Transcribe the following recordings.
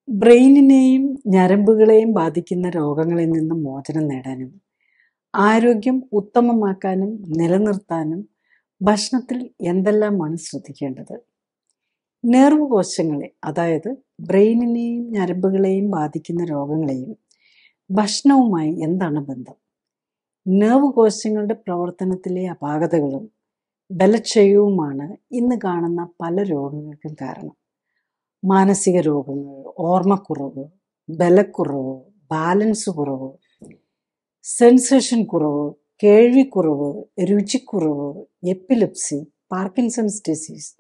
ബ്രെയിനിനെയും ഞരമ്പുകളെയും ബാധിക്കുന്ന രോഗങ്ങളിൽ നിന്ന് മോചനം നേടാനും ആരോഗ്യം ഉത്തമമാക്കാനും നിലനിർത്താനും ഭക്ഷണത്തിൽ എന്തെല്ലാമാണ് ശ്രദ്ധിക്കേണ്ടത്? നെർവ് കോശങ്ങളെ, അതായത് ബ്രെയിനിനെയും ഞരമ്പുകളെയും ബാധിക്കുന്ന രോഗങ്ങളെയും ഭക്ഷണവുമായി എന്താണ് ബന്ധം? നെർവ് കോശങ്ങളുടെ പ്രവർത്തനത്തിലെ അപാകതകളും ബലക്ഷയവുമാണ് ഇന്ന് കാണുന്ന പല രോഗങ്ങൾക്കും കാരണം. മാനസിക രോഗങ്ങൾ, ഓർമ്മക്കുറവ്, ബലക്കുറവ്, ബാലൻസ് കുറവ്, സെൻസേഷൻ കുറവ്, കേൾവിക്കുറവ്, രുചിക്കുറവ്, എപ്പിലെപ്സി, പാർക്കിൻസൺസ് ഡിസീസ്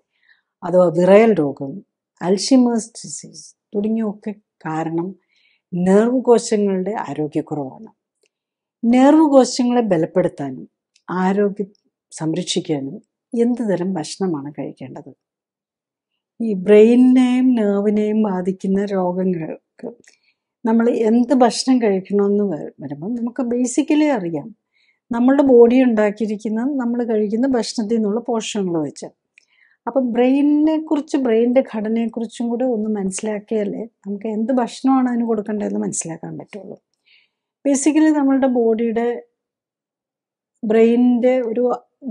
അഥവാ വിറയൽ രോഗം, അൽഷിമേഴ്സ് ഡിസീസ് തുടങ്ങിയൊക്കെ കാരണം നെർവ് കോശങ്ങളുടെ ആരോഗ്യക്കുറവാണ്. നെർവ് കോശങ്ങളെ ബലപ്പെടുത്താനും ആരോഗ്യം സംരക്ഷിക്കാനും എന്തുതരം ഭക്ഷണമാണ് കഴിക്കേണ്ടത്? ഈ ബ്രെയിനിനെയും നെർവിനെയും ബാധിക്കുന്ന രോഗങ്ങൾക്ക് നമ്മൾ എന്ത് ഭക്ഷണം കഴിക്കണമെന്ന് വരുമ്പം നമുക്ക് ബേസിക്കലി അറിയാം. നമ്മളുടെ ബോഡി ഉണ്ടാക്കിയിരിക്കുന്നത് നമ്മൾ കഴിക്കുന്ന ഭക്ഷണത്തിൽ നിന്നുള്ള പോഷകങ്ങൾ വെച്ച്. അപ്പം ബ്രെയിനിനെ കുറിച്ച്, ബ്രെയിനിൻ്റെ ഘടനയെക്കുറിച്ചും കൂടെ ഒന്ന് മനസ്സിലാക്കിയാലേ നമുക്ക് എന്ത് ഭക്ഷണമാണ് അതിന് കൊടുക്കേണ്ടതെന്ന് മനസ്സിലാക്കാൻ പറ്റുള്ളൂ. ബേസിക്കലി നമ്മളുടെ ബോഡിയുടെ ബ്രെയിനിൻ്റെ ഒരു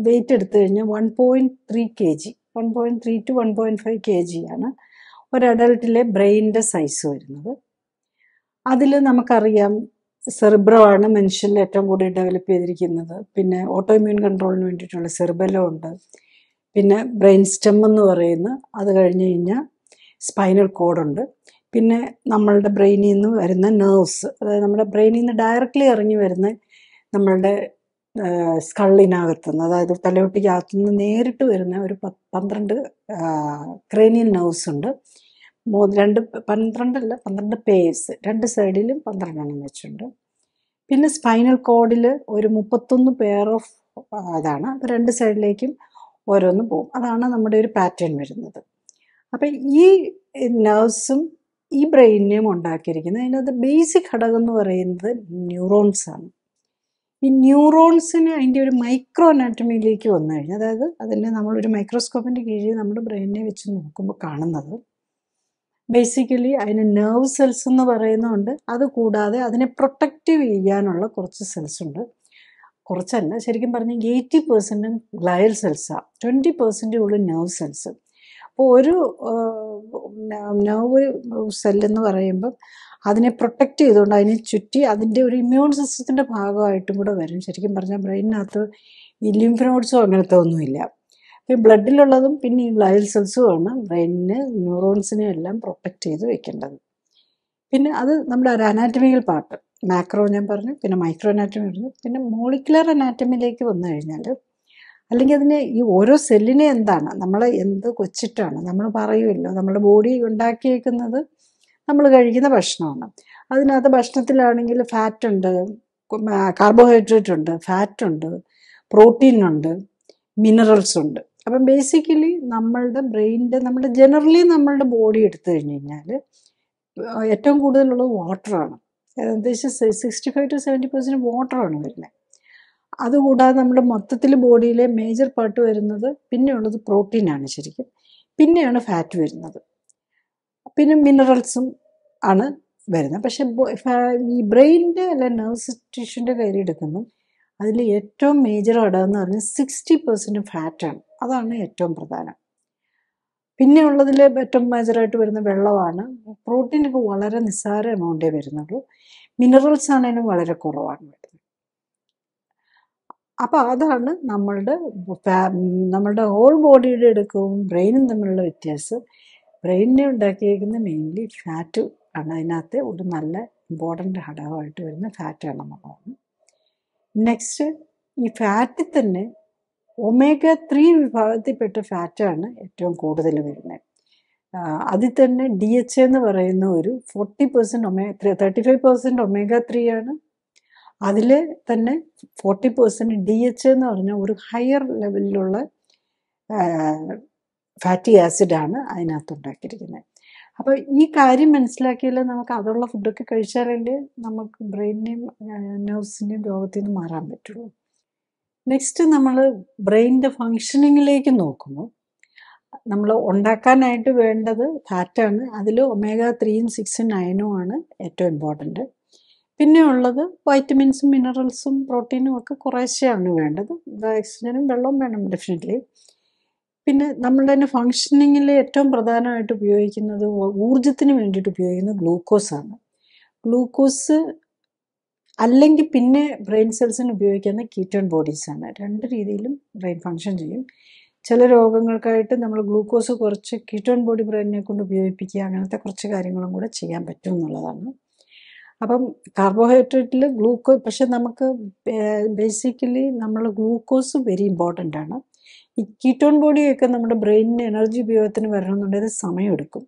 വെയിറ്റ് എടുത്തു കഴിഞ്ഞാൽ 1.3 kg, 1.3 to 1.5 kg ആണ് ഒരു അഡൾട്ടിലെ ബ്രെയിനിൻ്റെ സൈസ് വരുന്നത്. അതിൽ നമുക്കറിയാം സെറിബ്രമാണ് മനുഷ്യനിൽ ഏറ്റവും കൂടുതൽ ഡെവലപ്പ് ചെയ്തിരിക്കുന്നത്. പിന്നെ ഓട്ടോഇമ്മ്യൂൺ കൺട്രോളിന് വേണ്ടിയിട്ടുള്ള സെറിബെല്ലം ഉണ്ട്. പിന്നെ ബ്രെയിൻ സ്റ്റെം എന്ന് പറയുന്ന, അത് കഴിഞ്ഞ് കഴിഞ്ഞാൽ സ്പൈനൽ കോഡുണ്ട്. പിന്നെ നമ്മളുടെ ബ്രെയിനിൽ നിന്ന് വരുന്ന നെർവ്സ്, അതായത് നമ്മുടെ ബ്രെയിനിൽ നിന്ന് ഡയറക്റ്റ്ലി ഇറങ്ങി വരുന്ന നമ്മളുടെ സ്കള്ളിനകത്തുനിന്ന്, അതായത് തലയോട്ടിക്കകത്തുനിന്ന് നേരിട്ട് വരുന്ന ഒരു 12 ക്രേനിയൽ നെർവ്സ് ഉണ്ട്. 12 പേഴ്സ്, രണ്ട് സൈഡിലും 12 എണ്ണം വെച്ചുണ്ട്. പിന്നെ സ്പൈനൽ കോഡിൽ ഒരു 31 പെയർ ഓഫ് അതാണ്, അപ്പോൾ രണ്ട് സൈഡിലേക്കും ഓരോന്ന് പോകും. അതാണ് നമ്മുടെ ഒരു പാറ്റേൺ വരുന്നത്. അപ്പം ഈ നെർവ്സും ഈ ബ്രെയിനിനെയും ഉണ്ടാക്കിയിരിക്കുന്നത്, അതിനകത്ത് ബേസിക് ഘടകം എന്ന് പറയുന്നത് ന്യൂറോൺസാണ്. ഈ ന്യൂറോൺസിന് അതിൻ്റെ ഒരു മൈക്രോ അനാറ്റമിയിലേക്ക് വന്നു കഴിഞ്ഞാൽ, അതായത് അതിനെ നമ്മളൊരു മൈക്രോസ്കോപ്പിൻ്റെ കീഴിൽ നമ്മുടെ ബ്രെയിനിനെ വെച്ച് നോക്കുമ്പോൾ കാണുന്നത് ബേസിക്കലി അതിന് നെർവ് സെൽസ് എന്ന് പറയുന്നുണ്ട്. അതുകൂടാതെ അതിനെ പ്രൊട്ടക്റ്റീവ് ചെയ്യാനുള്ള കുറച്ച് സെൽസ് ഉണ്ട്. കുറച്ചല്ല, ശരിക്കും പറഞ്ഞാൽ 80% ഗ്ലയൽ സെൽസാണ്, 20% ഉള്ളു നെർവ് സെൽസ്. അപ്പോൾ ഒരു നെർവ് സെല്ലെന്ന് പറയുമ്പം അതിനെ പ്രൊട്ടക്റ്റ് ചെയ്തുകൊണ്ട് അതിനെ ചുറ്റി അതിൻ്റെ ഒരു ഇമ്മ്യൂൺ സിസ്റ്റത്തിൻ്റെ ഭാഗമായിട്ടും കൂടെ വരും. ശരിക്കും പറഞ്ഞാൽ ബ്രെയിനിനകത്ത് ഈ ലിംഫ് നോഡ്സോ അങ്ങനത്തെ ഒന്നുമില്ല. ഈ ബ്ലഡിലുള്ളതും പിന്നെ ഈ ഗ്ലയൽ സെൽസുമാണ് ബ്രെയിനിനെ, ന്യൂറോൺസിനെ എല്ലാം പ്രൊട്ടക്റ്റ് ചെയ്ത് വെക്കേണ്ടത്. പിന്നെ അത് നമ്മുടെ ഒരു അനാറ്റമിക്കൽ പാർട്ട്, മാക്രോ ഞാൻ പറഞ്ഞു, പിന്നെ മൈക്രോ അനാറ്റമി പറഞ്ഞു. പിന്നെ മോളിക്കുലർ അനാറ്റമിയിലേക്ക് വന്നു കഴിഞ്ഞാൽ, അല്ലെങ്കിൽ അതിനെ ഈ ഓരോ സെല്ലിനെ എന്താണ്, നമ്മളെ എന്ത് കൊച്ചിട്ടാണ് നമ്മൾ പറയുമല്ലോ, നമ്മുടെ ബോഡി ഉണ്ടാക്കിയേക്കുന്നത് നമ്മൾ കഴിക്കുന്ന ഭക്ഷണമാണ്. അതിനകത്ത് ഭക്ഷണത്തിലാണെങ്കിൽ ഫാറ്റ് ഉണ്ട്, കാർബോഹൈഡ്രേറ്റ് ഉണ്ട്, ഫാറ്റ് ഉണ്ട്, പ്രോട്ടീൻ ഉണ്ട്, മിനറൽസ് ഉണ്ട്. അപ്പം ബേസിക്കലി നമ്മളുടെ ബ്രെയിനിൻ്റെ, നമ്മുടെ ജനറലി നമ്മളുടെ ബോഡി എടുത്തു കഴിഞ്ഞ് കഴിഞ്ഞാൽ ഏറ്റവും കൂടുതലുള്ളത് വാട്ടറാണ്. ഏകദേശം 65 to 70% വാട്ടറാണ് വരുന്നത്. അതുകൂടാതെ നമ്മുടെ മൊത്തത്തിൽ ബോഡിയിലെ മേജർ പാർട്ട് വരുന്നത്, പിന്നെയുള്ളത് പ്രോട്ടീനാണ് ശരിക്കും, പിന്നെയാണ് ഫാറ്റ് വരുന്നത്, പിന്നെ മിനറൽസും ആണ് വരുന്നത്. പക്ഷെ ഈ ബ്രെയിനിൻ്റെ അല്ല നെർവസ് ടിഷ്യൂൻ്റെ കാര്യം എടുക്കുമ്പം അതിൽ ഏറ്റവും മേജർ ഘടകം എന്ന് പറഞ്ഞാൽ 60% ഫാറ്റാണ്. അതാണ് ഏറ്റവും പ്രധാനം. പിന്നെ ഉള്ളതിൽ ഏറ്റവും മേജറായിട്ട് വരുന്ന വെള്ളമാണ്. പ്രോട്ടീനൊക്കെ വളരെ നിസ്സാര എമൗണ്ടേ വരുന്നുള്ളൂ. മിനറൽസ് ആണെങ്കിലും വളരെ കുറവാണ് വരുന്നത്. അപ്പോൾ അതാണ് നമ്മളുടെ ഹോൾ ബോഡിയുടെ എടുക്കവും ബ്രെയിനും തമ്മിലുള്ള വ്യത്യാസം. ബ്രെയിനിനെ ഉണ്ടാക്കിയേക്കുന്ന മെയിൻലി ഫാറ്റ് ആണ്. അതിനകത്ത് ഒരു നല്ല ഇമ്പോർട്ടൻ്റ് ഘടകമായിട്ട് വരുന്ന ഫാറ്റാണെന്നുള്ളതാണ്. നെക്സ്റ്റ്, ഈ ഫാറ്റിൽ തന്നെ omega-3 വിഭാഗത്തിൽപ്പെട്ട ഫാറ്റാണ് ഏറ്റവും കൂടുതൽ വരുന്നത്. അതിൽ തന്നെ DHA എന്ന് പറയുന്ന ഒരു 40%, 35% omega-3 ആണ്. അതിൽ തന്നെ 40% DHA എന്ന് പറഞ്ഞാൽ ഒരു ഹയർ ലെവലിലുള്ള ഫാറ്റി ആസിഡാണ് അതിനകത്ത് ഉണ്ടാക്കിയിരിക്കുന്നത്. അപ്പോൾ ഈ കാര്യം മനസ്സിലാക്കിയാൽ നമുക്ക് അതുള്ള ഫുഡൊക്കെ കഴിച്ചാലല്ലേ നമുക്ക് ബ്രെയിനിനെയും നെർവ്സിൻ്റെയും രോഗത്തിൽ നിന്ന് മാറാൻ പറ്റുള്ളൂ. നെക്സ്റ്റ് നമ്മൾ ബ്രെയിനിൻ്റെ ഫങ്ഷനിങ്ങിലേക്ക് നോക്കുമ്പോൾ നമ്മൾ ഉണ്ടാക്കാനായിട്ട് വേണ്ടത് ഫാറ്റാണ്. അതിൽ ഒമേഗ 3, 6, 9 ആണ് ഏറ്റവും ഇമ്പോർട്ടൻറ്റ്. പിന്നെ ഉള്ളത് വൈറ്റമിൻസും മിനറൽസും പ്രോട്ടീനും ഒക്കെ കുറേശ്ശെയാണ് വേണ്ടത്. ഓക്സിജനും വെള്ളവും വേണം ഡെഫിനറ്റ്ലി. പിന്നെ നമ്മളുടെ തന്നെ ഫങ്ഷനിങ്ങിൽ ഏറ്റവും പ്രധാനമായിട്ട് ഉപയോഗിക്കുന്നത് ഊർജത്തിന് വേണ്ടിയിട്ട് ഉപയോഗിക്കുന്നത് ഗ്ലൂക്കോസാണ്. ഗ്ലൂക്കോസ് അല്ലെങ്കിൽ പിന്നെ ബ്രെയിൻ സെൽസിന് ഉപയോഗിക്കുന്ന കീറ്റോൺ ബോഡീസാണ്. രണ്ട് രീതിയിലും ബ്രെയിൻ ഫങ്ഷൻ ചെയ്യും. ചില രോഗങ്ങൾക്കായിട്ട് നമ്മൾ ഗ്ലൂക്കോസ് കുറച്ച് കീറ്റോൺ ബോഡി ബ്രെയിനിനെ കൊണ്ട് ഉപയോഗിപ്പിക്കുക, അങ്ങനത്തെ കുറച്ച് കാര്യങ്ങളും കൂടെ ചെയ്യാൻ പറ്റും എന്നുള്ളതാണ്. അപ്പം കാർബോഹൈഡ്രേറ്റിൽ പക്ഷെ നമുക്ക് ബേസിക്കലി നമ്മൾ ഗ്ലൂക്കോസ് വെരി ഇമ്പോർട്ടൻ്റ് ആണ്. ഈ കീറ്റോൺ ബോഡിയൊക്കെ നമ്മുടെ ബ്രെയിനിന് എനർജി ഉപയോഗത്തിന് വരണമെന്നുണ്ടെങ്കിൽ സമയമെടുക്കും.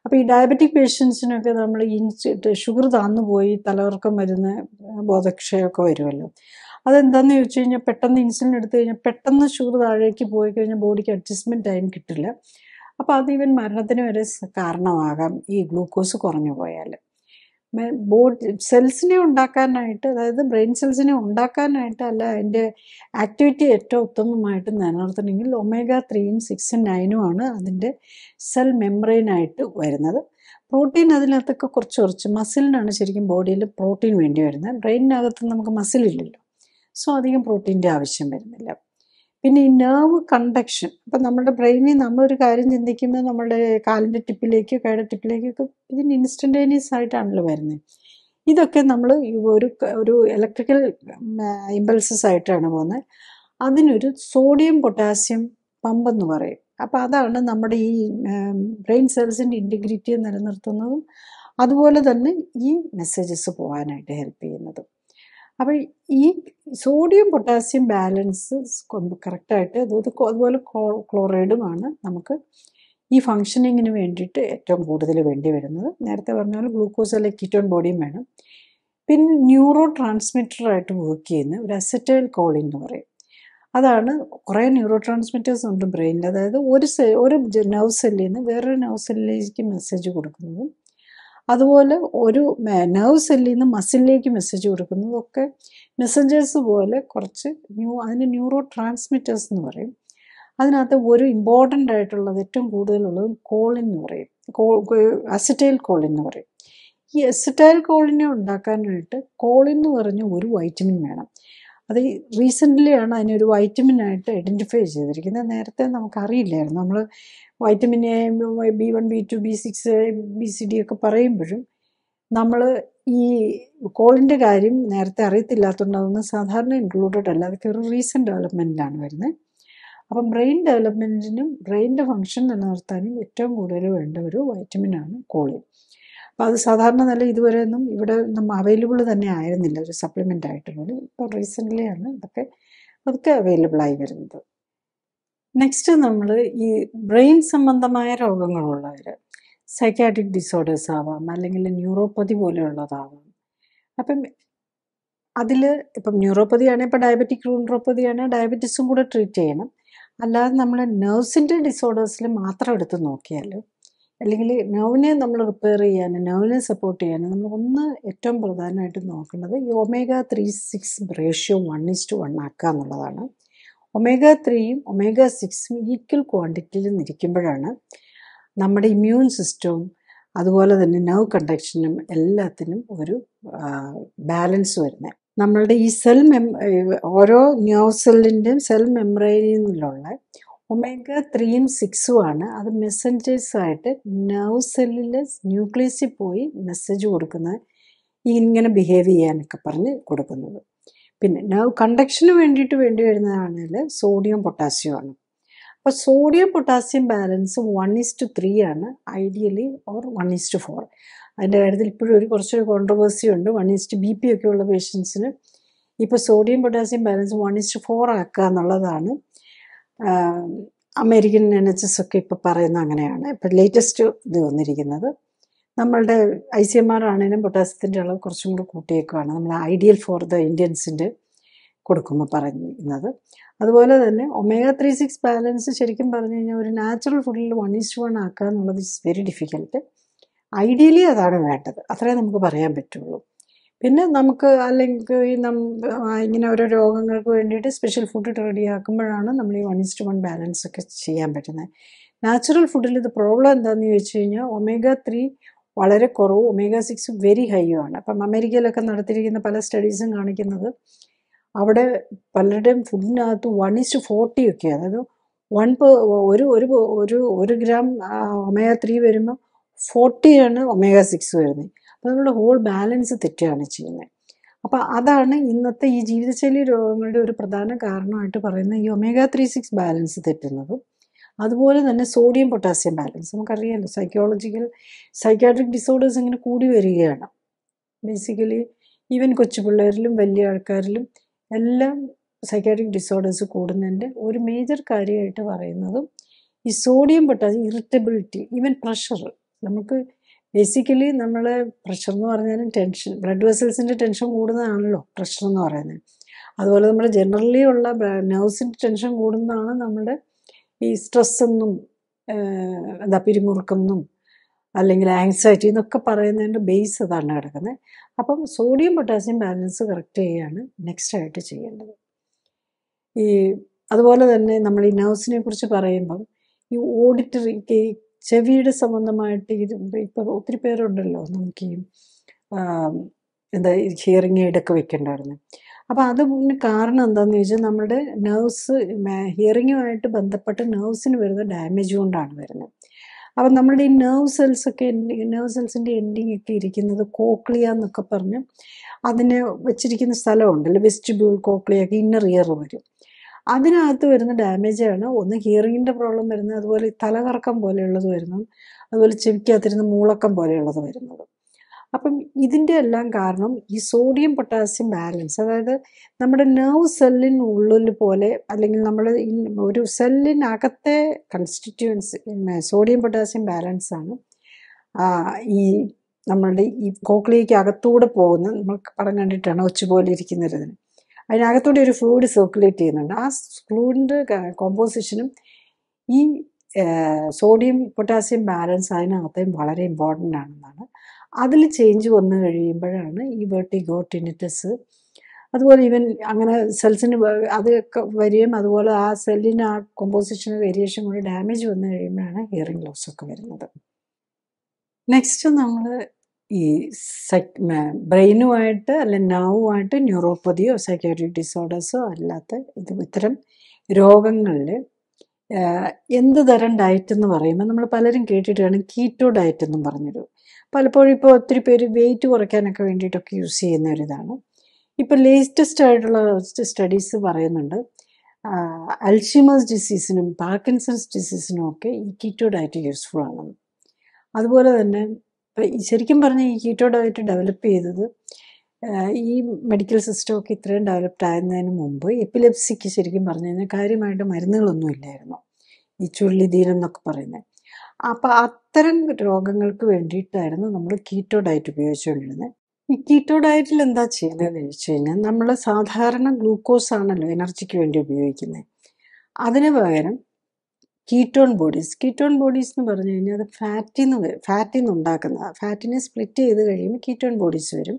അപ്പോൾ ഈ ഡയബറ്റിക് പേഷ്യൻസിനൊക്കെ നമ്മൾ ഷുഗർ താന്നു പോയി തലകറക്കം വരുന്ന ബോധക്ഷയമൊക്കെ വരുമല്ലോ. അതെന്താണെന്ന് ചോദിച്ചു കഴിഞ്ഞാൽ പെട്ടെന്ന് ഇൻസുലിൻ എടുത്തു കഴിഞ്ഞാൽ പെട്ടെന്ന് ഷുഗർ താഴേക്ക് പോയി കഴിഞ്ഞാൽ ബോഡിക്ക് അഡ്ജസ്റ്റ്മെൻറ്റ് ടൈം കിട്ടില്ല. അപ്പോൾ അത് ഈവൻ മരണത്തിന് വരെ കാരണമാകാം ഈ ഗ്ലൂക്കോസ് കുറഞ്ഞു പോയാൽ. ബോഡി സെൽസിനെ ഉണ്ടാക്കാനായിട്ട്, അതായത് ബ്രെയിൻ സെൽസിനെ ഉണ്ടാക്കാനായിട്ട് അല്ല അതിൻ്റെ ആക്ടിവിറ്റി ഏറ്റവും ഉത്തമമായിട്ട് നിലനിർത്തണമെങ്കിൽ ഒമേഗ 3, 6, 9 ആണ് അതിൻ്റെ സെൽ മെംബ്രെയിനായിട്ട് വരുന്നത്. പ്രോട്ടീൻ അതിനകത്തൊക്കെ കുറച്ച് മസിലിനാണ് ശരിക്കും ബോഡിയിൽ പ്രോട്ടീൻ വേണ്ടി വരുന്നത്. ബ്രെയിനിനകത്ത് നമുക്ക് മസിലില്ലല്ലോ, സോ അധികം പ്രോട്ടീൻ്റെ ആവശ്യം വരുന്നില്ല. പിന്നെ ഈ നെർവ് കണ്ടക്ഷൻ, അപ്പം നമ്മുടെ ബ്രെയിനിൽ നമ്മളൊരു കാര്യം ചിന്തിക്കുമ്പോൾ നമ്മുടെ കാലിൻ്റെ ടിപ്പിലേക്ക് കൈയുടെ ടിപ്പിലേക്കൊക്കെ ഇതിന് ഇൻസ്റ്റൻറ്റേനിയസ് ആയിട്ടാണല്ലോ വരുന്നത്. ഇതൊക്കെ നമ്മൾ ഒരു ഇലക്ട്രിക്കൽ ഇമ്പൾസസ് ആയിട്ടാണ് പോകുന്നത്. അതിനൊരു സോഡിയം പൊട്ടാസ്യം പമ്പ് എന്ന് പറയും. അപ്പോൾ അതാണ് നമ്മുടെ ഈ ബ്രെയിൻ സെൽസിൻ്റെ ഇൻറ്റഗ്രിറ്റിയെ നിലനിർത്തുന്നതും അതുപോലെ തന്നെ ഈ മെസ്സേജസ് പോകാനായിട്ട് ഹെൽപ്പ് ചെയ്യുന്നതും. അപ്പോൾ ഈ സോഡിയം പൊട്ടാസ്യം ബാലൻസ് കറക്റ്റായിട്ട് അതുപോലെ ക്ലോറൈഡുമാണ് നമുക്ക് ഈ ഫങ്ഷനിങ്ങിന് വേണ്ടിയിട്ട് ഏറ്റവും കൂടുതൽ വേണ്ടി വരുന്നത്. നേരത്തെ പറഞ്ഞ പോലെ ഗ്ലൂക്കോസ് അല്ലെങ്കിൽ കീറ്റോൺ ബോഡിയും വേണം. പിന്നെ ന്യൂറോ ട്രാൻസ്മിറ്ററായിട്ട് വർക്ക് ചെയ്യുന്ന ഒരു അസറ്റൈൽ കോളിൻ എന്ന് പറയും. അതാണ് കുറേ ന്യൂറോ ട്രാൻസ്മിറ്റേഴ്സ് ഉണ്ട് ബ്രെയിനിൽ. അതായത് ഒരു നെർവ് സെല്ലിൽ നിന്ന് വേറൊരു നെർവ് സെല്ലിലേക്ക് മെസ്സേജ് കൊടുക്കുന്നതും അതുപോലെ ഒരു നെർവ് സെല്ലിൽ നിന്ന് മസിലിലേക്ക് മെസ്സേജ് കൊടുക്കുന്നതും ഒക്കെ മെസ്സഞ്ചേഴ്സ് പോലെ കുറച്ച് അതിന് ന്യൂറോ ട്രാൻസ്മിറ്റേഴ്സ് എന്ന് പറയും. അതിനകത്ത് ഒരു ഇമ്പോർട്ടൻ്റ് ആയിട്ടുള്ളത് ഏറ്റവും കൂടുതലുള്ളത് കോളിൻ എന്ന് പറയും, അസറ്റൈൽ കോളിൻ എന്ന് പറയും. ഈ അസറ്റൈൽ കോളിനെ ഉണ്ടാക്കാനായിട്ട് കോളിൻ എന്ന് പറഞ്ഞ ഒരു വൈറ്റമിൻ വേണം. അത് റീസെൻ്റ്ലിയാണ് അതിനൊരു വൈറ്റമിനായിട്ട് ഐഡൻറ്റിഫൈ ചെയ്തിരിക്കുന്നത്. നേരത്തെ നമുക്കറിയില്ലായിരുന്നു. നമ്മൾ vitamin A, B1, B2, B6, BCD ഒക്കെ പറയുമ്പോഴും നമ്മൾ ഈ കോളിൻ്റെ കാര്യം നേരത്തെ അറിയത്തില്ലാത്തതുകൊണ്ട് അതൊന്നും സാധാരണ ഇൻക്ലൂഡഡ് അല്ല. അതൊക്കെ ഒരു റീസെൻറ്റ് ഡെവലപ്മെൻറ്റിലാണ് വരുന്നത്. അപ്പം ബ്രെയിൻ ഡെവലപ്മെൻറ്റിനും ബ്രെയിനിൻ്റെ ഫങ്ഷൻ നിലനിർത്താനും ഏറ്റവും കൂടുതൽ വേണ്ട ഒരു വൈറ്റമിനാണ് കോളിൻ. അപ്പോൾ അത് സാധാരണ ഇതുവരെ ഒന്നും ഇവിടെ അവൈലബിൾ തന്നെ ആയിരുന്നില്ല ഒരു സപ്ലിമെൻ്റ് ആയിട്ടുള്ളത്. ഇപ്പോൾ റീസെൻ്റ്ലിയാണ് അതൊക്കെ അവൈലബിളായി വരുന്നത്. നെക്സ്റ്റ് നമ്മൾ ഈ ബ്രെയിൻ സംബന്ധമായ രോഗങ്ങളുള്ളവർ, സൈക്കാട്രിക് ഡിസോർഡേഴ്സ് ആവാം, അല്ലെങ്കിൽ ന്യൂറോപ്പതി പോലെയുള്ളതാവാം. അപ്പം അതിൽ ഇപ്പം ന്യൂറോപ്പതി ആണെങ്കിൽ ഇപ്പോൾ ഡയബറ്റിക് ന്യൂറോപ്പതി ആണെങ്കിൽ ഡയബറ്റീസും കൂടെ ട്രീറ്റ് ചെയ്യണം. അല്ലാതെ നമ്മൾ നെർവ്സിൻ്റെ ഡിസോർഡേഴ്സിൽ മാത്രം എടുത്ത് നോക്കിയാൽ, അല്ലെങ്കിൽ നെർവിനെ നമ്മൾ റിപ്പയർ ചെയ്യാനും നെർവിനെ സപ്പോർട്ട് ചെയ്യാനും നമ്മൾ ഏറ്റവും പ്രധാനമായിട്ട് നോക്കേണ്ടത് ഈ ഒമേഗ 3, 6 റേഷ്യോ 1:1 ആക്കുക എന്നുള്ളതാണ്. ഒമേഗ 3യും ഒമേഗ 6ഉം ഈക്വൽ ക്വാണ്ടിറ്റിയിൽ നിൽക്കുമ്പോഴാണ് നമ്മുടെ ഇമ്മ്യൂൺ സിസ്റ്റവും അതുപോലെ തന്നെ നെർവ് കണ്ടക്ഷനും എല്ലാത്തിനും ഒരു ബാലൻസ് വരുന്നത്. നമ്മളുടെ ഈ ഓരോ നെർവ് സെല്ലിൻ്റെയും സെൽ മെംബ്രെയിനിൽ നിന്നുള്ള ഒമേഗ 3യും 6ഉം ആണ് അത് മെസ്സഞ്ചേഴ്സായിട്ട് നെർവ് സെല്ലിലെ ന്യൂക്ലിയസിൽ പോയി മെസ്സേജ് കൊടുക്കുന്നത്, ഇങ്ങനെ ബിഹേവ് ചെയ്യാനൊക്കെ പറഞ്ഞ് കൊടുക്കുന്നത്. പിന്നെ നെർവ് കണ്ടക്ഷന് വേണ്ടിയിട്ട് വേണ്ടി വരുന്നതാണെങ്കിൽ സോഡിയം പൊട്ടാസ്യം ആണ്. അപ്പോൾ സോഡിയം പൊട്ടാസ്യം ബാലൻസ് 1:3 ആണ് ഐഡിയലി, ഓർ 1:4. അതിൻ്റെ കാര്യത്തിൽ ഇപ്പോഴും കുറച്ചൊരു കോൺട്രവേഴ്സി ഉണ്ട്. 1:BP ഒക്കെ ഉള്ള പേഷ്യൻസിന് ഇപ്പോൾ സോഡിയം പൊട്ടാസ്യം ബാലൻസ് 1:4 ആക്കുക എന്നുള്ളതാണ് അമേരിക്കൻ NHS ഒക്കെ ഇപ്പോൾ പറയുന്നത്. അങ്ങനെയാണ് ഇപ്പോൾ ലേറ്റസ്റ്റ് ഇത് വന്നിരിക്കുന്നത്. നമ്മളുടെ ICMR ആണെങ്കിലും പൊട്ടാസ്യത്തിൻ്റെ അളവ് കുറച്ചും കൂടി കൂട്ടിയേക്കുവാണ് നമ്മൾ ഐഡിയൽ ഫോർ ദ ഇന്ത്യൻസിൻ്റെ കൊടുക്കുമ്പോൾ പറയുന്നത്. അതുപോലെ തന്നെ ഒമേഗ 3, 6 ബാലൻസ് ശരിക്കും പറഞ്ഞു കഴിഞ്ഞാൽ ഒരു നാച്ചുറൽ ഫുഡിൽ 1:1 ആക്കുക എന്നുള്ളത് ഇസ് വെരി ഡിഫിക്കൽട്ട്. ഐഡിയലി അതാണ് വേണ്ടത്, അത്രേ നമുക്ക് പറയാൻ പറ്റുള്ളൂ. പിന്നെ നമുക്ക് അല്ലെങ്കിൽ ഇങ്ങനെ ഓരോ രോഗങ്ങൾക്ക് വേണ്ടിയിട്ട് സ്പെഷ്യൽ ഫുഡ് റെഡിയാക്കുമ്പോഴാണ് നമ്മൾ ഈ 1:1 ബാലൻസ് ഒക്കെ ചെയ്യാൻ പറ്റുന്നത്. നാച്ചുറൽ ഫുഡിൽ ഇത് പ്രോബ്ലം എന്താണെന്ന് ചോദിച്ചു കഴിഞ്ഞാൽ omega-3 വളരെ കുറവും omega-6 വെരി ഹൈയും ആണ്. അപ്പം അമേരിക്കയിലൊക്കെ നടത്തിയിരിക്കുന്ന പല സ്റ്റഡീസും കാണിക്കുന്നത് അവിടെ പലരുടെയും ഫുഡിനകത്ത് 1:40 ഒക്കെ, അതായത് ഒരു ഗ്രാം omega-3 വരുമ്പോൾ 40 omega-6 വരുന്നത്. അപ്പോൾ നമ്മുടെ ഹോൾ ബാലൻസ് തെറ്റുകയാണ് ചെയ്യുന്നത്. അപ്പോൾ അതാണ് ഇന്നത്തെ ഈ ജീവിതശൈലി രോഗങ്ങളുടെ ഒരു പ്രധാന കാരണമായിട്ട് പറയുന്നത് ഈ omega-3-6 ബാലൻസ് തെറ്റുന്നതും. അതുപോലെ തന്നെ സോഡിയം പൊട്ടാസ്യം ബാലൻസ്. നമുക്കറിയാമല്ലോ സൈക്കാട്രിക് ഡിസോർഡേഴ്സ് ഇങ്ങനെ കൂടി വരികയാണ്. ബേസിക്കലി ഈവൻ കൊച്ചു പിള്ളേരിലും വലിയ ആൾക്കാരിലും എല്ലാം സൈക്കാട്രിക് ഡിസോർഡേഴ്സ് കൂടുന്നതിൻ്റെ ഒരു മേജർ കാര്യമായിട്ട് പറയുന്നതും ഈ sodium potassium, irritability, even pressure. നമുക്ക് ബേസിക്കലി നമ്മളെ പ്രഷർ എന്ന് പറഞ്ഞാലും ടെൻഷൻ, ബ്ലഡ് വെസൽസിൻ്റെ ടെൻഷൻ കൂടുന്നതാണല്ലോ പ്രഷർ എന്ന് പറയുന്നത്. അതുപോലെ നമ്മുടെ ജനറലി ഉള്ള നെർവ്സിൻ്റെ ടെൻഷൻ കൂടുന്നതാണ് നമ്മുടെ ഈ സ്ട്രെസ് എന്നും പിരിമുറുക്കം എന്നും അല്ലെങ്കിൽ ആങ്സൈറ്റി എന്നൊക്കെ പറയുന്നതിൻ്റെ ബേസ് അതാണ് കിടക്കുന്നത്. അപ്പം സോഡിയം പൊട്ടാസ്യം ബാലൻസ് കറക്റ്റ് ചെയ്യുകയാണ് നെക്സ്റ്റ് ആയിട്ട് ചെയ്യേണ്ടത്. അതുപോലെ തന്നെ നമ്മൾ ഈ നെർവ്സിനെ കുറിച്ച് പറയുമ്പം ഈ ഓഡിറ്ററി, ചെവിയുടെ സംബന്ധമായിട്ട് ഇപ്പം ഒത്തിരി പേരുണ്ടല്ലോ നമുക്ക് ഈ ഹിയറിംഗ് എയ്ഡൊക്കെ വെക്കേണ്ടായിരുന്നു. അപ്പോൾ അതിന് കാരണം എന്താണെന്ന് ചോദിച്ചാൽ നമ്മുടെ നെർവ്സ്, ഹിയറിങ്ങുമായിട്ട് ബന്ധപ്പെട്ട് നെർവ്സിന് വരുന്ന ഡാമേജ് കൊണ്ടാണ് വരുന്നത്. അപ്പം നമ്മുടെ ഈ നെർവ് സെൽസിൻ്റെ എൻഡിങ് ഒക്കെ ഇരിക്കുന്നത് കോക്ലിയ എന്നൊക്കെ പറഞ്ഞ് അതിനെ വെച്ചിരിക്കുന്ന സ്ഥലമുണ്ടല്ലോ, വെസ്റ്റിബ്യൂൾ, കോക്ലിയൊക്കെ ഇന്നർ ഇയർ വരും. അതിനകത്ത് വരുന്ന ഡാമേജാണ് ഒന്ന് ഹിയറിങ്ങിൻ്റെ പ്രോബ്ലം വരുന്നത്, അതുപോലെ തലകറക്കം പോലെയുള്ളത് വരുന്നു, അതുപോലെ ചെവിക്കകത്തിരുന്ന് മൂളക്കം പോലെയുള്ളത് വരുന്നത്. അപ്പം ഇതിൻ്റെ എല്ലാം കാരണം ഈ സോഡിയം പൊട്ടാസ്യം ബാലൻസ്, അതായത് നമ്മുടെ നെർവ് സെല്ലിനുള്ളിൽ പോലെ അല്ലെങ്കിൽ നമ്മൾ ഒരു സെല്ലിനകത്തെ കൺസ്റ്റിറ്റ്യുവൻസി സോഡിയം പൊട്ടാസ്യം ബാലൻസാണ് ഈ നമ്മളുടെ ഈ കോക്ലിയയ്ക്ക് അകത്തൂടെ പോകുന്ന, നമ്മൾ പടം കണ്ടിട്ടാണ് ഒച്ചുപോലെ ഇരിക്കുന്നൊരിതിന്, അതിനകത്തൂടെ ഒരു ഫ്ലൂയിഡ് സർക്കുലേറ്റ് ചെയ്യുന്നുണ്ട്. ആ ഫ്ലൂയിഡിൻ്റെ കോമ്പോസിഷനും ഈ സോഡിയം പൊട്ടാസ്യം ബാലൻസ് അതിനകത്തേയും വളരെ ഇമ്പോർട്ടൻ്റ് ആണെന്നാണ്. അതിൽ ചേഞ്ച് വന്നു കഴിയുമ്പോഴാണ് ഈ വെർട്ടിഗോ, ടിനിറ്റസ്, അതുപോലെ ഈവൻ അങ്ങനെ സെൽസിന് അതൊക്കെ വരികയും അതുപോലെ ആ സെല്ലിന് ആ കോമ്പോസിഷന് വേരിയേഷൻ കൊണ്ട് ഡാമേജ് വന്നു കഴിയുമ്പോഴാണ് ഹിയറിംഗ് ലോസ് ഒക്കെ വരുന്നത്. നെക്സ്റ്റ് നമ്മൾ ഈ ബ്രെയിനുമായിട്ട് അല്ലെങ്കിൽ നെർവുമായിട്ട് ന്യൂറോപ്പതിയോ സൈക്കാട്രിക് ഡിസോർഡേഴ്സോ അല്ലാത്ത ഇത്തരം രോഗങ്ങളിൽ എന്ത് തരം ഡയറ്റ് എന്ന് പറയുമ്പോൾ നമ്മൾ പലരും കേട്ടിട്ടാണ് കീറ്റോ ഡയറ്റ് എന്നും പറഞ്ഞൊരു, പലപ്പോഴും ഇപ്പോൾ ഒത്തിരി പേര് വെയിറ്റ് കുറയ്ക്കാനൊക്കെ വേണ്ടിയിട്ടൊക്കെ യൂസ് ചെയ്യുന്ന ഒരിതാണ്. ഇപ്പോൾ ലേറ്റസ്റ്റ് ആയിട്ടുള്ള സ്റ്റഡീസ് പറയുന്നുണ്ട് അൽഷിമേഴ്സ് ഡിസീസിനും പാർക്കിൻസൺസ് ഡിസീസിനും ഒക്കെ ഈ കീറ്റോ ഡയറ്റ് യൂസ്ഫുൾ ആണെന്ന്. അതുപോലെ തന്നെ ശരിക്കും പറഞ്ഞാൽ ഈ കീറ്റോ ഡയറ്റ് ഡെവലപ്പ് ചെയ്തത് ഈ മെഡിക്കൽ സിസ്റ്റമൊക്കെ ഇത്രയും ഡെവലപ്ഡ് ആകുന്നതിന് മുമ്പ് എപ്പിലെപ്സിക്ക് ശരിക്കും പറഞ്ഞു കഴിഞ്ഞാൽ കാര്യമായിട്ട് മരുന്നുകളൊന്നും ഇല്ലായിരുന്നു, ഈ ചുള്ളിദീനം എന്നൊക്കെ പറയുന്നത്. അപ്പോൾ അത്തരം രോഗങ്ങൾക്ക് വേണ്ടിയിട്ടായിരുന്നു നമ്മൾ കീറ്റോ ഡയറ്റ് ഉപയോഗിച്ചുകൊണ്ടിരുന്നത്. ഈ കീറ്റോ ഡയറ്റിൽ എന്താ ചെയ്യുന്നതെന്ന് ചോദിച്ചു കഴിഞ്ഞാൽ നമ്മൾ സാധാരണ ഗ്ലൂക്കോസ് ആണല്ലോ എനർജിക്ക് വേണ്ടി ഉപയോഗിക്കുന്നത്, അതിന് പകരം കീറ്റോൺ ബോഡീസ് എന്ന് പറഞ്ഞു കഴിഞ്ഞാൽ അത് ഫാറ്റിൽ നിന്ന് ഉണ്ടാക്കുന്നതാണ്. ഫാറ്റിനെ സ്പ്ലിറ്റ് ചെയ്ത് കഴിയുമ്പോൾ കീറ്റോൺ ബോഡീസ് വരും.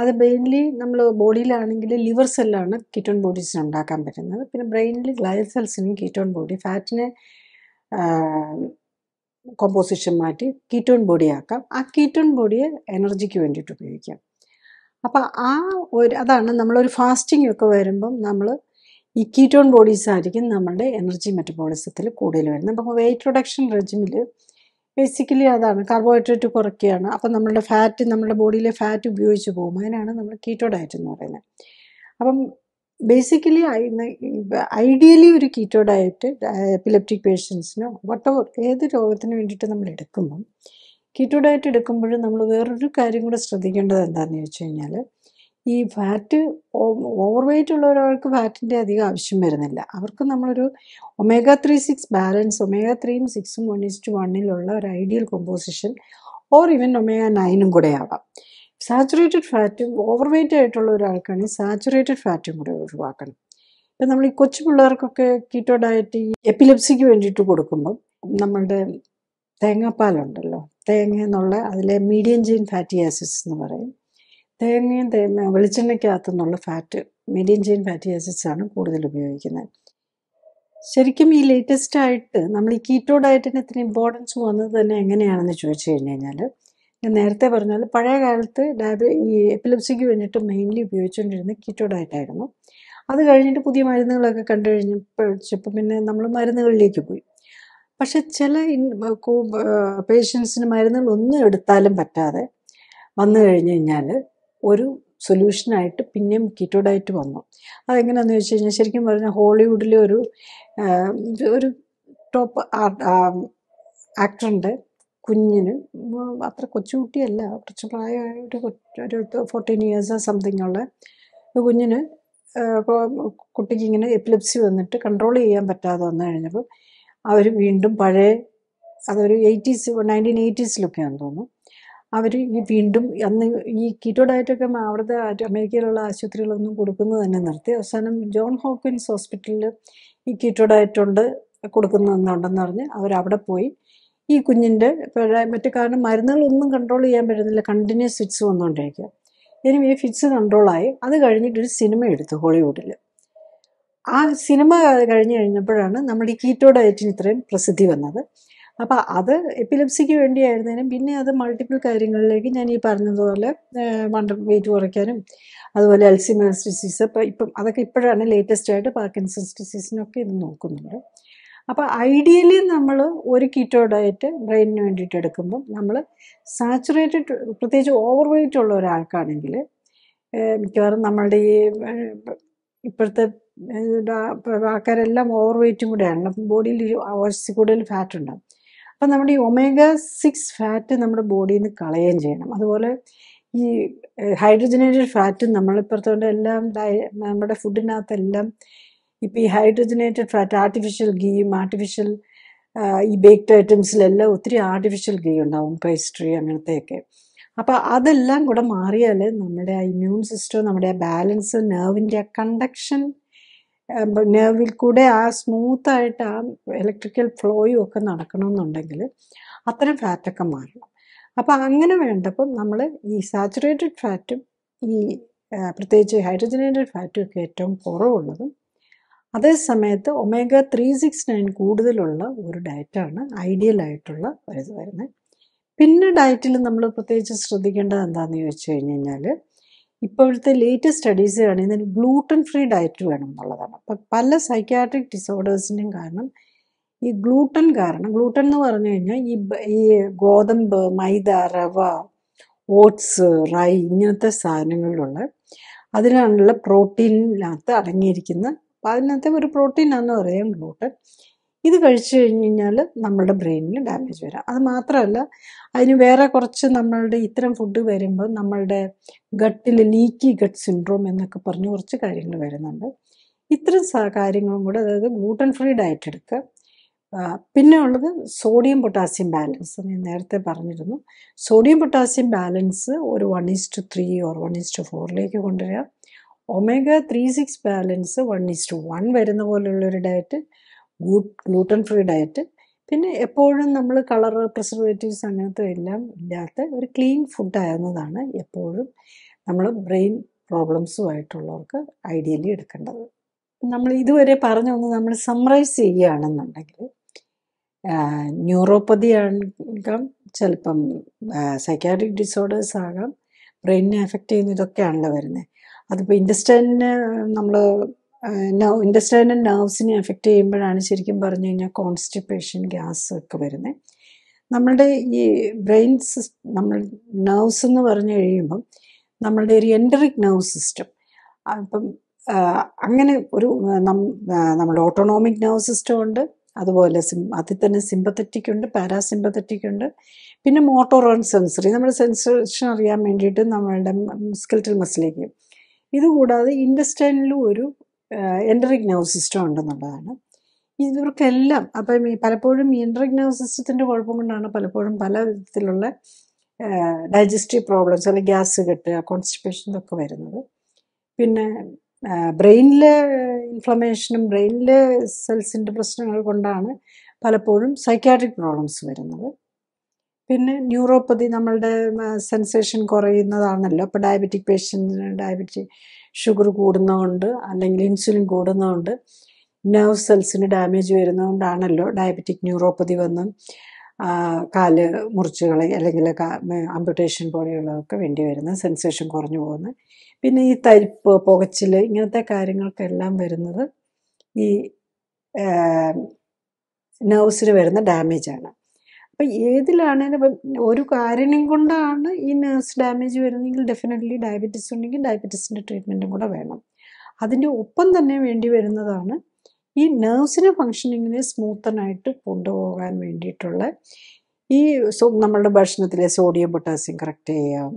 അത് മെയിൻലി നമ്മൾ ബോഡിയിലാണെങ്കിൽ ലിവർ സെല്ലാണ് കീറ്റോൺ ബോഡീസിന് ഉണ്ടാക്കാൻ പറ്റുന്നത്. പിന്നെ ബ്രെയിനിൽ ഗ്ലയൽ സെൽസിനും കീറ്റോൺ ബോഡി, ഫാറ്റിനെ കോമ്പോസിഷൻ മാറ്റി കീറ്റോൺ ബോഡി ആക്കാം. ആ കീറ്റോൺ ബോഡിയെ എനർജിക്ക് വേണ്ടിയിട്ട് ഉപയോഗിക്കാം. അപ്പം അതാണ് നമ്മളൊരു ഫാസ്റ്റിംഗ് ഒക്കെ വരുമ്പം നമ്മൾ ഈ കീറ്റോൺ ബോഡീസ് ആയിരിക്കും നമ്മളുടെ എനർജി മെറ്റബോളിസത്തിൽ കൂടുതൽ വരുന്നത്. അപ്പം വെയിറ്റ് റിഡക്ഷൻ റെജിമിൽ ബേസിക്കലി അതാണ്, കാർബോഹൈഡ്രേറ്റ് കുറയ്ക്കുകയാണ്. അപ്പം നമ്മുടെ ബോഡിയിലെ ഫാറ്റ് ഉപയോഗിച്ച് പോകും. അതിനാണ് നമ്മൾ കീറ്റോ ഡയറ്റ് എന്ന് പറയുന്നത്. അപ്പം ബേസിക്കലി ഐഡിയലി ഒരു കീറ്റോ ഡയറ്റ് എപ്പിലെപ്റ്റിക് പേഷ്യൻസിനോ വട്ടവർ ഏത് രോഗത്തിന് വേണ്ടിയിട്ട് നമ്മൾ എടുക്കുമ്പം കീറ്റോ ഡയറ്റ് എടുക്കുമ്പോൾ നമ്മൾ വേറൊരു കാര്യം കൂടെ ശ്രദ്ധിക്കേണ്ടത് എന്താണെന്ന് ചോദിച്ചു കഴിഞ്ഞാൽ ഈ ഫാറ്റ് ഓവർ വെയിറ്റ് ഉള്ള ഒരാൾക്ക് ഫാറ്റിൻ്റെ അധികം ആവശ്യം വരുന്നില്ല. അവർക്ക് നമ്മളൊരു omega-3-6 ബാലൻസ്, omega-3യും 6ഉം 1:1 ഒരു ideal composition or even omega-9 കൂടെ ആവാം. സാച്ചുറേറ്റഡ് ഫാറ്റും ഓവർ വെയിറ്റ് ആയിട്ടുള്ള ഒരാൾക്കാണെങ്കിൽ സാച്ചുറേറ്റഡ് ഫാറ്റും കൂടെ ഒഴിവാക്കണം. ഇപ്പം നമ്മൾ ഈ കൊച്ചു പിള്ളേർക്കൊക്കെ കീറ്റോ ഡയറ്റ് ഈ എപ്പിലെപ്സിക്ക് വേണ്ടിയിട്ട് കൊടുക്കുമ്പം നമ്മളുടെ തേങ്ങാപ്പാലുണ്ടല്ലോ, തേങ്ങ എന്നുള്ള അതിലെ മീഡിയം ചെയിൻ ഫാറ്റി ആസിഡ്സ് എന്ന് പറയും. തേങ്ങയും വെളിച്ചെണ്ണയ്ക്കകത്തു നിന്നുള്ള fat, medium chain fatty acids ആണ് കൂടുതൽ ഉപയോഗിക്കുന്നത്. ശരിക്കും ഈ ലേറ്റസ്റ്റ് ആയിട്ട് നമ്മൾ ഈ കീറ്റോ ഡയറ്റിന് ഇത്ര ഇമ്പോർട്ടൻസ് വന്നത് തന്നെ എങ്ങനെയാണെന്ന് ചോദിച്ചു കഴിഞ്ഞാൽ, ഞാൻ നേരത്തെ പറഞ്ഞാൽ പഴയ കാലത്ത് ഈ എപ്പിലെപ്സിക്ക് വേണ്ടിയിട്ട് മെയിൻലി ഉപയോഗിച്ചുകൊണ്ടിരുന്ന കീറ്റോ ഡയറ്റായിരുന്നു. അത് കഴിഞ്ഞിട്ട് പുതിയ മരുന്നുകളൊക്കെ കണ്ടു കഴിഞ്ഞപ്പോൾ പിന്നെ നമ്മൾ മരുന്നുകളിലേക്ക് പോയി. പക്ഷെ ചില പേഷ്യൻസിന് മരുന്നുകളൊന്നും എടുത്താലും പറ്റാതെ വന്നു കഴിഞ്ഞ് കഴിഞ്ഞാൽ ഒരു സൊല്യൂഷനായിട്ട് പിന്നെയും കീറ്റോ ഡയറ്റ് വന്നു. അതെങ്ങനെയാണെന്ന് വെച്ച് കഴിഞ്ഞാൽ, ശരിക്കും പറഞ്ഞാൽ ഹോളിവുഡിലെ ഒരു ടോപ്പ് ആക്ടറിൻ്റെ കുഞ്ഞിന്, അത്ര കൊച്ചുകുട്ടിയല്ല, കുറച്ച് പ്രായമായ ഒരു 14 ഇയേഴ്സ് സംതിങ് ഉള്ള ഒരു കുഞ്ഞിന്, കുട്ടിക്ക് ഇങ്ങനെ എപ്പിലെപ്സി വന്നിട്ട് കൺട്രോൾ ചെയ്യാൻ പറ്റാതെ വന്നു കഴിഞ്ഞപ്പോൾ അവർ വീണ്ടും അതൊരു 1980s തോന്നുന്നു, അവർ വീണ്ടും അന്ന് ഈ കീറ്റോ ഡയറ്റൊക്കെ അവിടുത്തെ അമേരിക്കയിലുള്ള ആശുപത്രികളൊന്നും കൊടുക്കുന്നത് തന്നെ നിർത്തി. അവസാനം ജോൺ ഹോപ്കിൻസ് ഹോസ്പിറ്റലിൽ ഈ കീറ്റോ ഡയറ്റ് കൊടുക്കുന്നുണ്ടെന്ന് പറഞ്ഞ് അവരവിടെ പോയി ഈ കുഞ്ഞിൻ്റെ കാരണം മരുന്നുകളൊന്നും കൺട്രോൾ ചെയ്യാൻ പറ്റുന്നില്ല, കണ്ടിന്യൂസ് ഫിറ്റ്സ് വന്നുകൊണ്ടിരിക്കുക. ഇനി ഈ ഫിറ്റ്സ് കൺട്രോളായി. അത് കഴിഞ്ഞിട്ടൊരു സിനിമ എടുത്തു ഹോളിവുഡിൽ. ആ സിനിമ കഴിഞ്ഞപ്പോഴാണ് നമ്മുടെ ഈ കീറ്റോ ഡയറ്റിന് ഇത്രയും പ്രസിദ്ധി വന്നത്. അപ്പോൾ അത് എപ്പിലെപ്സിക്ക് വേണ്ടിയായിരുന്നതിനും പിന്നെ അത് മൾട്ടിപ്പിൾ കാര്യങ്ങളിലേക്ക്, ഞാൻ ഈ പറഞ്ഞതുപോലെ വെയിറ്റ് കുറയ്ക്കാനും, അതുപോലെ അൽസീമേഴ്സ് ഡിസീസ്, ഇപ്പം അതൊക്കെ ഇപ്പോഴാണ് ലേറ്റസ്റ്റ് ആയിട്ട് പാർക്കിൻസൺസ് ഡിസീസിനൊക്കെ ഇത് നോക്കുന്നുണ്ട്. അപ്പോൾ ഐഡിയലി നമ്മൾ ഒരു കീറ്റോ ഡയറ്റ് ബ്രെയിനിന് വേണ്ടിയിട്ട് എടുക്കുമ്പോൾ നമ്മൾ സാച്ചുറേറ്റഡ്, പ്രത്യേകിച്ച് ഓവർ വെയിറ്റ് ഉള്ള ഒരാൾക്കാണെങ്കിൽ, മിക്കവാറും നമ്മളുടെ ഈ ഇപ്പോഴത്തെ ആൾക്കാരെല്ലാം ഓവർ വെയിറ്റും കൂടെയാണ്, ബോഡിയിൽ ആവശ്യത്തിൽ കൂടുതൽ ഫാറ്റ് ഉണ്ടാകും. അപ്പം നമ്മുടെ ഈ omega-6 ഫാറ്റ് നമ്മുടെ ബോഡിയിൽ നിന്ന് കളയുകയും ചെയ്യണം. അതുപോലെ ഈ ഹൈഡ്രജനേറ്റഡ് ഫാറ്റ് നമ്മളിപ്പുറത്തോണ്ട് എല്ലാം നമ്മുടെ ഫുഡിനകത്തെല്ലാം ഇപ്പം ഈ ഹൈഡ്രജനേറ്റഡ് ഫാറ്റ്, ആർട്ടിഫിഷ്യൽ ഗീയും ആർട്ടിഫിഷ്യൽ ഈ ബേക്ക്ഡ് ഐറ്റംസിലെല്ലാം ഒത്തിരി ആർട്ടിഫിഷ്യൽ ഗീ ഉണ്ടാവും, പേസ്ട്രി അങ്ങനത്തെയൊക്കെ. അപ്പോൾ അതെല്ലാം കൂടെ മാറിയാൽ നമ്മുടെ ആ ഇമ്മ്യൂൺ സിസ്റ്റം, നമ്മുടെ ആ ബാലൻസ്, നെർവിൻ്റെ ആ കണ്ടക്ഷൻ, നെർവിൽ കൂടെ ആ സ്മൂത്തായിട്ട് ആ ഇലക്ട്രിക്കൽ ഫ്ലോയും ഒക്കെ നടക്കണമെന്നുണ്ടെങ്കിൽ അത്തരം ഫാറ്റൊക്കെ മാറണം. അപ്പോൾ അങ്ങനെ വേണ്ടപ്പോൾ നമ്മൾ ഈ സാച്ചുറേറ്റഡ് ഫാറ്റും ഈ പ്രത്യേകിച്ച് ഹൈഡ്രജനേറ്റഡ് ഫാറ്റും ഒക്കെ ഏറ്റവും കുറവുള്ളതും അതേ സമയത്ത് omega-369 കൂടുതലുള്ള ഒരു ഡയറ്റാണ് ഐഡിയൽ ആയിട്ടുള്ള ഇത് വരുന്നത്. പിന്നെ ഡയറ്റിൽ നമ്മൾ പ്രത്യേകിച്ച് ശ്രദ്ധിക്കേണ്ടത് എന്താണെന്ന് ചോദിച്ചു കഴിഞ്ഞ് കഴിഞ്ഞാൽ, ഇപ്പോഴത്തെ ലേറ്റസ്റ്റ് സ്റ്റഡീസ് കാണുന്നതിൽ ഗ്ലൂട്ടൻ ഫ്രീ ഡയറ്റ് വേണം എന്നുള്ളതാണ്. അപ്പം പല സൈക്യാട്രിക് ഡിസോർഡേഴ്സിൻ്റെയും കാരണം ഈ ഗ്ലൂട്ടൻ എന്ന് പറഞ്ഞു കഴിഞ്ഞാൽ ഈ ഗോതമ്പ്, മൈദ, റവ, ഓട്സ്, റൈ ഇങ്ങനത്തെ സാധനങ്ങളിലുള്ള അതിനുള്ള പ്രോട്ടീനിനകത്ത് അടങ്ങിയിരിക്കുന്ന, അതിനകത്തെ ഒരു പ്രോട്ടീനാണെന്ന് പറയാം ഗ്ലൂട്ടൻ. ഇത് കഴിച്ചു കഴിഞ്ഞ് കഴിഞ്ഞാൽ നമ്മളുടെ ബ്രെയിനിന് ഡാമേജ് വരാം. അത് മാത്രമല്ല, അതിന് വേറെ കുറച്ച് നമ്മളുടെ ഇത്തരം ഫുഡ് വരുമ്പോൾ നമ്മളുടെ ഗട്ടിൽ ലീക്കി ഗട്ട് സിൻഡ്രോം എന്നൊക്കെ പറഞ്ഞ് കുറച്ച് കാര്യങ്ങൾ വരുന്നുണ്ട്. ഇത്തരം കാര്യങ്ങളും കൂടെ, അതായത് ഗ്ലൂട്ടൻ ഫ്രീ ഡയറ്റ് എടുക്കുക. പിന്നെ ഉള്ളത് സോഡിയം പൊട്ടാസ്യം ബാലൻസ്. ഞാൻ നേരത്തെ പറഞ്ഞിരുന്നു, സോഡിയം പൊട്ടാസ്യം ബാലൻസ് ഒരു 1:3 or 1:4 കൊണ്ടുവരിക. omega-3/6 ബാലൻസ് 1:1 വരുന്ന പോലെയുള്ളൊരു ഡയറ്റ്, ഗ്ലൂട്ടൻ ഫ്രീ ഡയറ്റ്. പിന്നെ എപ്പോഴും നമ്മൾ കളർ, പ്രിസർവേറ്റീവ്സ് അങ്ങനത്തെ എല്ലാം ഇല്ലാത്ത ഒരു ക്ലീൻ ഫുഡായിരുന്നതാണ് എപ്പോഴും നമ്മൾ ബ്രെയിൻ പ്രോബ്ലംസുമായിട്ടുള്ളവർക്ക് ഐഡിയലി എടുക്കേണ്ടത്. നമ്മൾ ഇതുവരെ പറഞ്ഞൊന്ന് നമ്മൾ സമ്മറൈസ് ചെയ്യുകയാണെന്നുണ്ടെങ്കിൽ, ന്യൂറോപ്പതി ആകാം, ചിലപ്പം സൈക്യാട്രിക് ഡിസോർഡേഴ്സ് ആകാം, ബ്രെയിനിനെ എഫക്റ്റ് ചെയ്യുന്ന ഇതൊക്കെയാണല്ലോ വരുന്നത്. അതിപ്പോൾ ഇൻറ്റസ്റ്റൈനിനെ നെർവ്സിനെ എഫക്റ്റ് ചെയ്യുമ്പോഴാണ് ശരിക്കും പറഞ്ഞു കഴിഞ്ഞാൽ കോൺസ്റ്റിപ്പേഷൻ, ഗ്യാസ് ഒക്കെ വരുന്നത്. നമ്മളുടെ ഈ നമ്മൾ നെർവ്സ് എന്ന് പറഞ്ഞു കഴിയുമ്പം നമ്മളുടെ ഒരു എൻഡറിക് നെർവ് സിസ്റ്റം, അപ്പം അങ്ങനെ ഒരു നമ്മുടെ ഓട്ടോണോമിക് നെർവ് സിസ്റ്റം ഉണ്ട്, അതുപോലെ അതിൽ തന്നെ സിമ്പത്തറ്റിക് ഉണ്ട്, പാരാസിമ്പത്തറ്റിക് ഉണ്ട്, പിന്നെ മോട്ടോർ ആൻഡ് സെൻസറി, നമ്മുടെ സെൻസേഷൻ അറിയാൻ വേണ്ടിയിട്ട് നമ്മളുടെ സ്കെൽറ്റൽ മസിലേക്ക്. ഇതുകൂടാതെ ഇൻറ്റസ്റ്റൈനിലും ഒരു എൻഡറിക് നെർവ് സിസ്റ്റം ഉണ്ടെന്നുള്ളതാണ്. ഇവർക്കെല്ലാം അപ്പം പലപ്പോഴും ഈ എൻഡറിക് നെർവ് സിസ്റ്റത്തിൻ്റെ കുഴപ്പം കൊണ്ടാണ് പലപ്പോഴും പല വിധത്തിലുള്ള ഡൈജസ്റ്റീവ് പ്രോബ്ലംസ്, അല്ലെങ്കിൽ ഗ്യാസ് കെട്ടുക, കോൺസ്റ്റിപ്പേഷൻ ഇതൊക്കെ വരുന്നത്. പിന്നെ ബ്രെയിനിലെ ഇൻഫ്ലമേഷനും ബ്രെയിനിലെ സെൽസിൻ്റെ പ്രശ്നങ്ങൾ കൊണ്ടാണ് പലപ്പോഴും സൈക്യാട്രിക് പ്രോബ്ലംസ് വരുന്നത്. പിന്നെ ന്യൂറോപ്പതി, നമ്മളുടെ സെൻസേഷൻ കുറയുന്നതാണല്ലോ. അപ്പോൾ ഡയബറ്റിക് പേഷ്യൻറ്റിന് ഷുഗർ കൂടുന്നതുകൊണ്ട് അല്ലെങ്കിൽ ഇൻസുലിൻ കൂടുന്നതുകൊണ്ട് നെർവ് സെൽസിന് ഡാമേജ് വരുന്നതുകൊണ്ടാണല്ലോ ഡയബറ്റിക് ന്യൂറോപ്പതി വന്ന് കാല് മുറിച്ച് കളയും, അല്ലെങ്കിൽ ആംപുട്ടേഷൻ പോലെയുള്ളതൊക്കെ വേണ്ടി വരുന്നത്, സെൻസേഷൻ കുറഞ്ഞു പോകുന്നത്. പിന്നെ ഈ തരിപ്പ്, പുകച്ചിൽ, ഇങ്ങനത്തെ കാര്യങ്ങൾക്കെല്ലാം വരുന്നത് ഈ നെർവ്സിന് വരുന്ന ഡാമേജാണ്. അപ്പം ഏതിലാണേലും ഒരു കാരണം കൊണ്ടാണ് ഈ നെർവ്സ് ഡാമേജ് വരുന്നതെങ്കിൽ ഡെഫിനറ്റ്ലി ഡയബറ്റീസ് ഉണ്ടെങ്കിൽ ഡയബറ്റീസിൻ്റെ ട്രീറ്റ്മെൻറ്റും കൂടെ വേണം. അതിൻ്റെ ഒപ്പം തന്നെ വേണ്ടി വരുന്നതാണ് ഈ നെർവ്സിനെ ഫങ്ഷനിങ്ങിനെ സ്മൂത്തനായിട്ട് കൊണ്ടുപോകാൻ വേണ്ടിയിട്ടുള്ള ഈ നമ്മളുടെ ഭക്ഷണത്തിലെ സോഡിയം പൊട്ടാസ്യം കറക്റ്റ് ചെയ്യുക,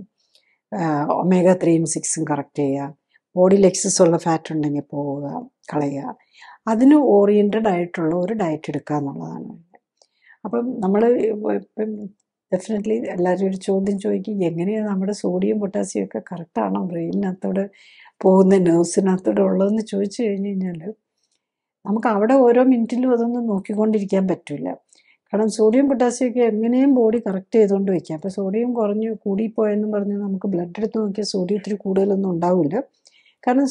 ഒമേഗ 3യും 6ഉം കറക്റ്റ് ചെയ്യുക, ബോഡിയിൽ എക്സസ് ഉള്ള ഫാറ്റ് ഉണ്ടെങ്കിൽ പോവുക, കളയുക, അതിന് ഓറിയൻറ്റഡ് ആയിട്ടുള്ള ഒരു ഡയറ്റ് എടുക്കുക എന്നുള്ളതാണ്. അപ്പം നമ്മൾ ഇപ്പം ഡെഫിനറ്റ്ലി എല്ലാവരും ഒരു ചോദ്യം ചോദിക്കും, എങ്ങനെയാണ് നമ്മുടെ സോഡിയം പൊട്ടാസ്യം ഒക്കെ കറക്റ്റാണോ ബ്രെയിനിനകത്തോടെ പോകുന്ന നെർവ്സിനകത്തോടെ ഉള്ളതെന്ന് ചോദിച്ചു കഴിഞ്ഞ് കഴിഞ്ഞാൽ നമുക്ക് അവിടെ ഓരോ മിനിറ്റിലും അതൊന്നും നോക്കിക്കൊണ്ടിരിക്കാൻ പറ്റില്ല. കാരണം സോഡിയം പൊട്ടാസ്യം ഒക്കെ എങ്ങനെയും ബോഡി കറക്റ്റ് ചെയ്തുകൊണ്ട് വയ്ക്കാം. അപ്പോൾ സോഡിയം കൂടിപ്പോയെന്നും പറഞ്ഞ് നമുക്ക് ബ്ലഡ് എടുത്ത് നോക്കിയാൽ സോഡിയം ഇത്തിരി കൂടുതലൊന്നും ഉണ്ടാവില്ല. കാരണം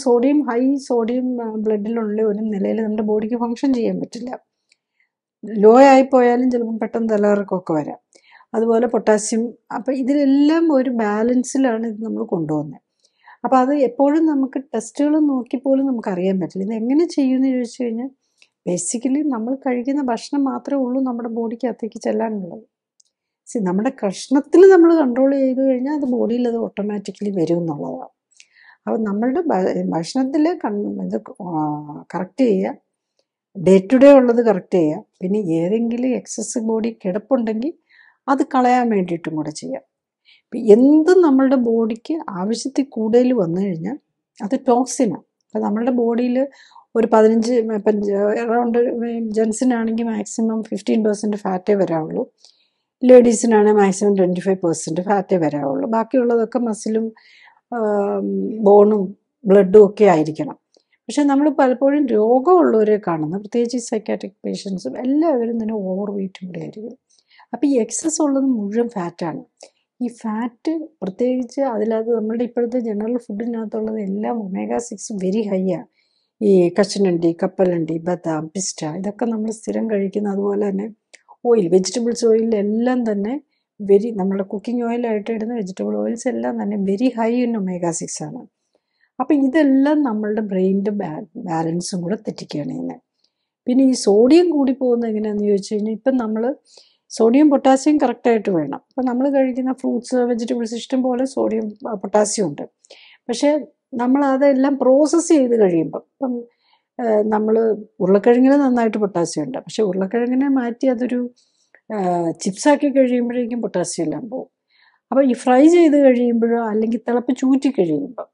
ഹൈ സോഡിയം ബ്ലഡിലുള്ള ഒരു നിലയിൽ നമ്മുടെ ബോഡിക്ക് ഫങ്ഷൻ ചെയ്യാൻ പറ്റില്ല. ലോ ആയിപ്പോയാലും ചിലപ്പം പെട്ടെന്ന് തലകറക്കമൊക്കെ വരാം. അതുപോലെ പൊട്ടാസ്യം. അപ്പോൾ ഇതിലെല്ലാം ഒരു ബാലൻസിലാണ് ഇത് നമ്മൾ കൊണ്ടുപോകുന്നത്. അപ്പോൾ അത് എപ്പോഴും നമുക്ക് ടെസ്റ്റുകൾ നോക്കിപ്പോലും നമുക്കറിയാൻ പറ്റില്ല. ഇത് എങ്ങനെ ചെയ്യുമെന്ന് ചോദിച്ചു കഴിഞ്ഞാൽ ബേസിക്കലി നമ്മൾ കഴിക്കുന്ന ഭക്ഷണം മാത്രമേ ഉള്ളൂ നമ്മുടെ ബോഡിക്കകത്തേക്ക് ചെല്ലാനുള്ളത്. നമ്മുടെ കഷ്ണത്തിൽ നമ്മൾ കൺട്രോൾ ചെയ്ത് കഴിഞ്ഞാൽ അത് ബോഡിയിൽ അത് ഓട്ടോമാറ്റിക്കലി വരും എന്നുള്ളതാണ്. അപ്പോൾ നമ്മളുടെ ഭക്ഷണത്തിൽ ഇത് കറക്റ്റ് ചെയ്യുക, ഡേ ടു ഡേ ഉള്ളത് കറക്റ്റ് ചെയ്യുക, പിന്നെ ഏതെങ്കിലും എക്സസ് ബോഡി കിടപ്പുണ്ടെങ്കിൽ അത് കളയാൻ വേണ്ടിയിട്ടും കൂടെ ചെയ്യാം. എന്തും നമ്മളുടെ ബോഡിക്ക് ആവശ്യത്തിൽ കൂടുതൽ വന്നു കഴിഞ്ഞാൽ അത് ടോക്സിനാണ്. അപ്പം നമ്മളുടെ ബോഡിയിൽ ഒരു 15 ഇപ്പം അറൗണ്ട് ജെൻസിനാണെങ്കിൽ മാക്സിമം 15% ഫാറ്റേ വരാവുള്ളൂ, ലേഡീസിനാണെങ്കിൽ മാക്സിമം 25% ഫാറ്റേ വരാവുള്ളൂ. ബാക്കിയുള്ളതൊക്കെ മസിലും ബോണും ബ്ലഡും ഒക്കെ ആയിരിക്കണം. പക്ഷെ നമ്മൾ പലപ്പോഴും രോഗമുള്ളവരെ കാണുന്നത്, പ്രത്യേകിച്ച് ഈ സൈക്കാട്രിക് പേഷ്യൻസും എല്ലാവരും തന്നെ ഓവർ വെയ്റ്റും കൂടെ ആയിരിക്കും. അപ്പോൾ ഈ എക്സസ് ഉള്ളത് മുഴുവൻ ഫാറ്റാണ്. ഈ ഫാറ്റ് പ്രത്യേകിച്ച് അതിലകത്ത് നമ്മളുടെ ഇപ്പോഴത്തെ ജനറൽ ഫുഡിനകത്തുള്ളത് എല്ലാം ഒമേഗ 6 വെരി ഹൈയാണ്. ഈ കശുവണ്ടി, കപ്പലണ്ടി, ബദാം, പിസ്റ്റ, ഇതൊക്കെ നമ്മൾ സ്ഥിരം കഴിക്കുന്ന. അതുപോലെ തന്നെ ഓയിൽ, വെജിറ്റബിൾസ് ഓയിലെല്ലാം തന്നെ നമ്മളുടെ കുക്കിംഗ് ഓയിലായിട്ട് ഇടുന്ന വെജിറ്റബിൾ ഓയിൽസ് എല്ലാം തന്നെ വെരി ഹൈ ഇൻ ഒമേഗ 6 ആണ്. അപ്പം ഇതെല്ലാം നമ്മളുടെ ബ്രെയിനിൻ്റെ ബാലൻസും കൂടെ തെറ്റിക്കുകയാണ് ചെയ്യുന്നത്. പിന്നെ ഈ സോഡിയം കൂടി പോകുന്നത് എങ്ങനെയാണെന്ന് ചോദിച്ചു കഴിഞ്ഞാൽ ഇപ്പം നമ്മൾ സോഡിയം പൊട്ടാസ്യം കറക്റ്റായിട്ട് വേണം. അപ്പം നമ്മൾ കഴിക്കുന്ന ഫ്രൂട്ട്സ്, വെജിറ്റബിൾസ് ഇഷ്ടം പോലെ സോഡിയം പൊട്ടാസ്യം ഉണ്ട്. പക്ഷേ നമ്മൾ അതെല്ലാം പ്രോസസ്സ് ചെയ്ത് കഴിയുമ്പം ഇപ്പം നമ്മൾ ഉരുളക്കിഴങ്ങിൽ നന്നായിട്ട് പൊട്ടാസ്യം ഉണ്ട്. പക്ഷെ ഉരുളക്കിഴങ്ങിനെ മാറ്റി അതൊരു ചിപ്സാക്കി കഴിയുമ്പോഴേക്കും പൊട്ടാസ്യം എല്ലാം പോകും. അപ്പോൾ ഈ ഫ്രൈ ചെയ്ത് കഴിയുമ്പോഴോ അല്ലെങ്കിൽ തിളപ്പിച്ചൂറ്റി കഴിയുമ്പം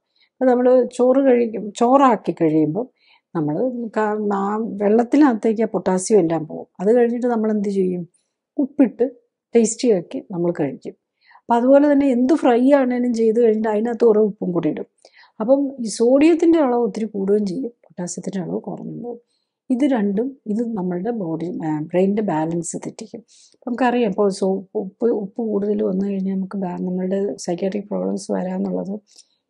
നമ്മൾ ചോറാക്കി കഴിയുമ്പം നമ്മൾ ആ വെള്ളത്തിനകത്തേക്ക് ആ പൊട്ടാസ്യം എല്ലാം പോകും. അത് കഴിഞ്ഞിട്ട് നമ്മൾ എന്ത് ചെയ്യും? ഉപ്പിട്ട് ടേസ്റ്റിയാക്കി നമ്മൾ കഴിക്കും. അപ്പം അതുപോലെ തന്നെ എന്ത് ഫ്രൈ ആണെങ്കിലും ചെയ്ത് കഴിഞ്ഞിട്ട് അതിനകത്ത് കുറേ ഉപ്പും കൂടി ഇടും. അപ്പം ഈ സോഡിയത്തിൻ്റെ അളവ് ഒത്തിരി കൂടുകയും ചെയ്യും, പൊട്ടാസ്യത്തിൻ്റെ അളവ് കുറഞ്ഞു പോകും. ഇത് നമ്മളുടെ ബ്രെയിനിൻ്റെ ബാലൻസ് തെറ്റിക്കും. നമുക്കറിയാം ഇപ്പോൾ ഉപ്പ് കൂടുതൽ വന്നു കഴിഞ്ഞാൽ നമുക്ക് നമ്മളുടെ സൈക്കാട്രിക് പ്രോബ്ലംസ് വരാമെന്നുള്ളത്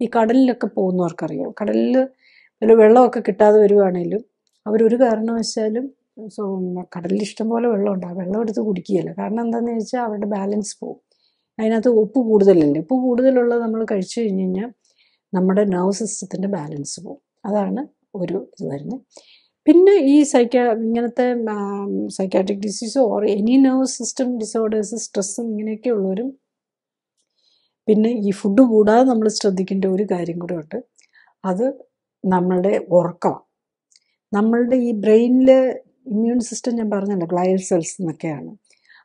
ഈ കടലിലൊക്കെ പോകുന്നവർക്കറിയാം. കടലിൽ വെള്ളമൊക്കെ കിട്ടാതെ വരുവാണെങ്കിലും അവരൊരു കാരണവശാലും കടലിൽ ഇഷ്ടംപോലെ വെള്ളമുണ്ട്, ആ വെള്ളം എടുത്ത് കുടിക്കുകയില്ല. കാരണം എന്താണെന്ന് ചോദിച്ചാൽ അവരുടെ ബാലൻസ് പോകും. അതിനകത്ത് ഉപ്പ് കൂടുതലല്ലേ. ഉപ്പ് കൂടുതലുള്ളത് നമ്മൾ കഴിച്ചു കഴിഞ്ഞ് കഴിഞ്ഞാൽ നമ്മുടെ നെർവ് സിസ്റ്റത്തിൻ്റെ ബാലൻസ് പോകും. അതാണ് ഒരു ഇത് വരുന്നത്. പിന്നെ ഈ ഇങ്ങനത്തെ സൈക്കാട്രിക് ഡിസീസോ or any nerve system disorders, സ്ട്രെസ്സും ഇങ്ങനെയൊക്കെ ഉള്ളവരും പിന്നെ ഈ ഫുഡ് കൂടാതെ നമ്മൾ ശ്രദ്ധിക്കേണ്ട ഒരു കാര്യം കൂടെ ഉണ്ട്. അത് നമ്മളുടെ ഉറക്കമാണ്. നമ്മളുടെ ഈ ബ്രെയിനിലെ ഇമ്മ്യൂൺ സിസ്റ്റം ഞാൻ പറഞ്ഞല്ലോ, ഗ്ലയൽ സെൽസ് എന്നൊക്കെയാണ്.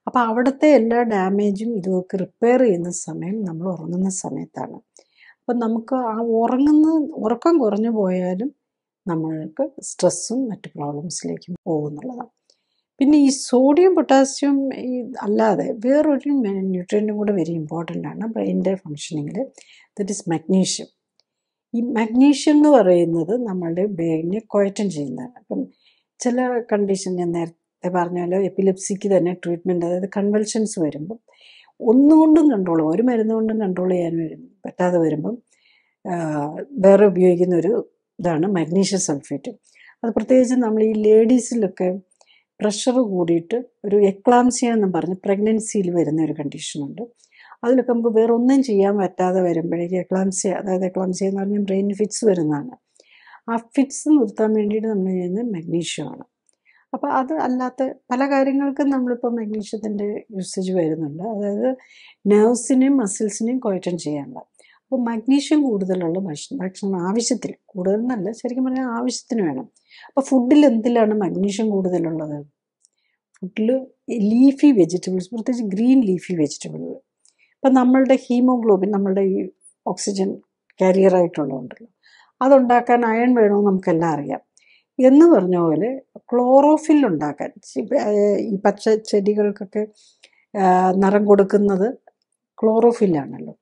അപ്പോൾ അവിടുത്തെ എല്ലാ ഡാമേജും ഇതൊക്കെ റിപ്പയർ ചെയ്യുന്ന സമയം നമ്മൾ ഉറങ്ങുന്ന സമയത്താണ്. അപ്പം നമുക്ക് ആ ഉറക്കം കുറഞ്ഞു പോയാലും നമ്മൾക്ക് സ്ട്രെസ്സും മറ്റ് പ്രോബ്ലംസിലേക്കും പോകുന്നുള്ളതാണ്. പിന്നെ ഈ സോഡിയം പൊട്ടാസ്യം അല്ലാതെ വേറൊരു ന്യൂട്രിയൻറ്റും കൂടെ വെരി ഇമ്പോർട്ടൻ്റ് ആണ് ബ്രെയിനിൻ്റെ ഫങ്ഷനിങ്ങിൽ. That is magnesium. ഈ മഗ്നീഷ്യം എന്ന് പറയുന്നത് നമ്മളുടെ ബ്രെയിനിനെ ക്വയറ്റൻ ചെയ്യുന്നതാണ്. അപ്പം ചില കണ്ടീഷൻ ഞാൻ നേരത്തെ പറഞ്ഞാലോ, എപ്പിലെപ്സിക്ക് തന്നെ ട്രീറ്റ്മെൻറ്റ്, അതായത് കൺവൾഷൻസ് വരുമ്പം ഒന്നുകൊണ്ടും ഒരു മരുന്ന് കൊണ്ടും കൺട്രോൾ ചെയ്യാൻ പറ്റാതെ വരുമ്പം വേറെ ഉപയോഗിക്കുന്ന ഒരു ഇതാണ് മഗ്നീഷ്യം സൾഫേറ്റ്. അത് പ്രത്യേകിച്ച് നമ്മൾ ഈ ലേഡീസിലൊക്കെ പ്രഷർ കൂടിയിട്ട് ഒരു എക്ലാംസിയ എന്ന് പറഞ്ഞ് പ്രഗ്നൻസിയിൽ വരുന്ന ഒരു കണ്ടീഷനുണ്ട്. അതിലൊക്കെ നമുക്ക് വേറെ ഒന്നും ചെയ്യാൻ പറ്റാതെ വരുമ്പോഴേക്ക് എക്ലാംസിയ, അതായത് എക്ലാംസിയ എന്ന് പറഞ്ഞാൽ ബ്രെയിൻ ഫിറ്റ്സ് വരുന്നതാണ്. ആ ഫിറ്റ്സ് നിർത്താൻ വേണ്ടിയിട്ട് നമ്മൾ ചെയ്യുന്നത് മഗ്നീഷ്യമാണ്. അപ്പോൾ അത് അല്ലാത്ത പല കാര്യങ്ങൾക്കും നമ്മളിപ്പോൾ മഗ്നീഷ്യത്തിൻ്റെ യൂസേജ് വരുന്നുണ്ട്. അതായത് നെർവ്സിനെയും മസിൽസിനെയും ക്വയറ്റൻ ചെയ്യാനുള്ള. അപ്പോൾ മഗ്നീഷ്യം കൂടുതലുള്ള ഭക്ഷണം ആവശ്യത്തിൽ, കൂടുതലെന്നല്ല, ശരിക്കും പറഞ്ഞാൽ ആവശ്യത്തിന് വേണം. അപ്പോൾ ഫുഡിൽ എന്തിലാണ് മഗ്നീഷ്യം കൂടുതലുള്ളത്? ഫുഡിൽ ലീഫി വെജിറ്റബിൾസ്, പ്രത്യേകിച്ച് ഗ്രീൻ ലീഫി വെജിറ്റബിളുകൾ. ഇപ്പം നമ്മളുടെ ഹീമോഗ്ലോബിൻ, നമ്മളുടെ ഈ ഓക്സിജൻ കാരിയറായിട്ടുള്ളതുണ്ടല്ലോ, അതുണ്ടാക്കാൻ അയൺ വേണമെന്ന് നമുക്കെല്ലാം അറിയാം. എന്ന് പറഞ്ഞ പോലെ ക്ലോറോഫിൽ ഉണ്ടാക്കാൻ, ഈ പച്ച ചെടികൾക്കൊക്കെ നിറം കൊടുക്കുന്നത് ക്ലോറോഫില്ലാണല്ലോ.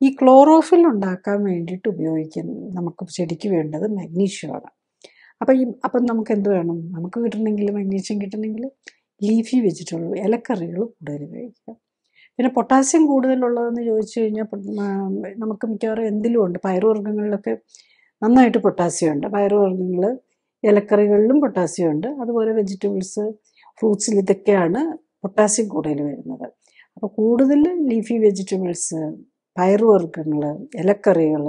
ഈ ക്ലോറോഫിൽ ഉണ്ടാക്കാൻ വേണ്ടിയിട്ട് ഉപയോഗിക്കുന്ന നമുക്ക് ചെടിക്ക് വേണ്ടത് മഗ്നീഷ്യമാണ്. അപ്പം നമുക്ക് എന്ത് വേണം? നമുക്ക് കിട്ടണമെങ്കിൽ, മഗ്നീഷ്യം കിട്ടണമെങ്കിൽ ലീഫി വെജിറ്റബിൾ, ഇലക്കറികൾ കൂടുതൽ കഴിക്കുക. പിന്നെ പൊട്ടാസ്യം കൂടുതലുള്ളതെന്ന് ചോദിച്ചു കഴിഞ്ഞാൽ നമുക്ക് മിക്കവാറും എന്തിലും ഉണ്ട്. പയറുവർഗ്ഗങ്ങളിലൊക്കെ നന്നായിട്ട് പൊട്ടാസ്യം ഉണ്ട്. പയറുവർഗ്ഗങ്ങൾ, ഇലക്കറികളിലും പൊട്ടാസ്യം ഉണ്ട്. അതുപോലെ വെജിറ്റബിൾസ്, ഫ്രൂട്ട്സിൽ, ഇതൊക്കെയാണ് പൊട്ടാസ്യം കൂടുതൽ വരുന്നത്. അപ്പോൾ കൂടുതൽ ലീഫി വെജിറ്റബിൾസ്, പയറുവർഗ്ഗങ്ങൾ, ഇലക്കറികൾ,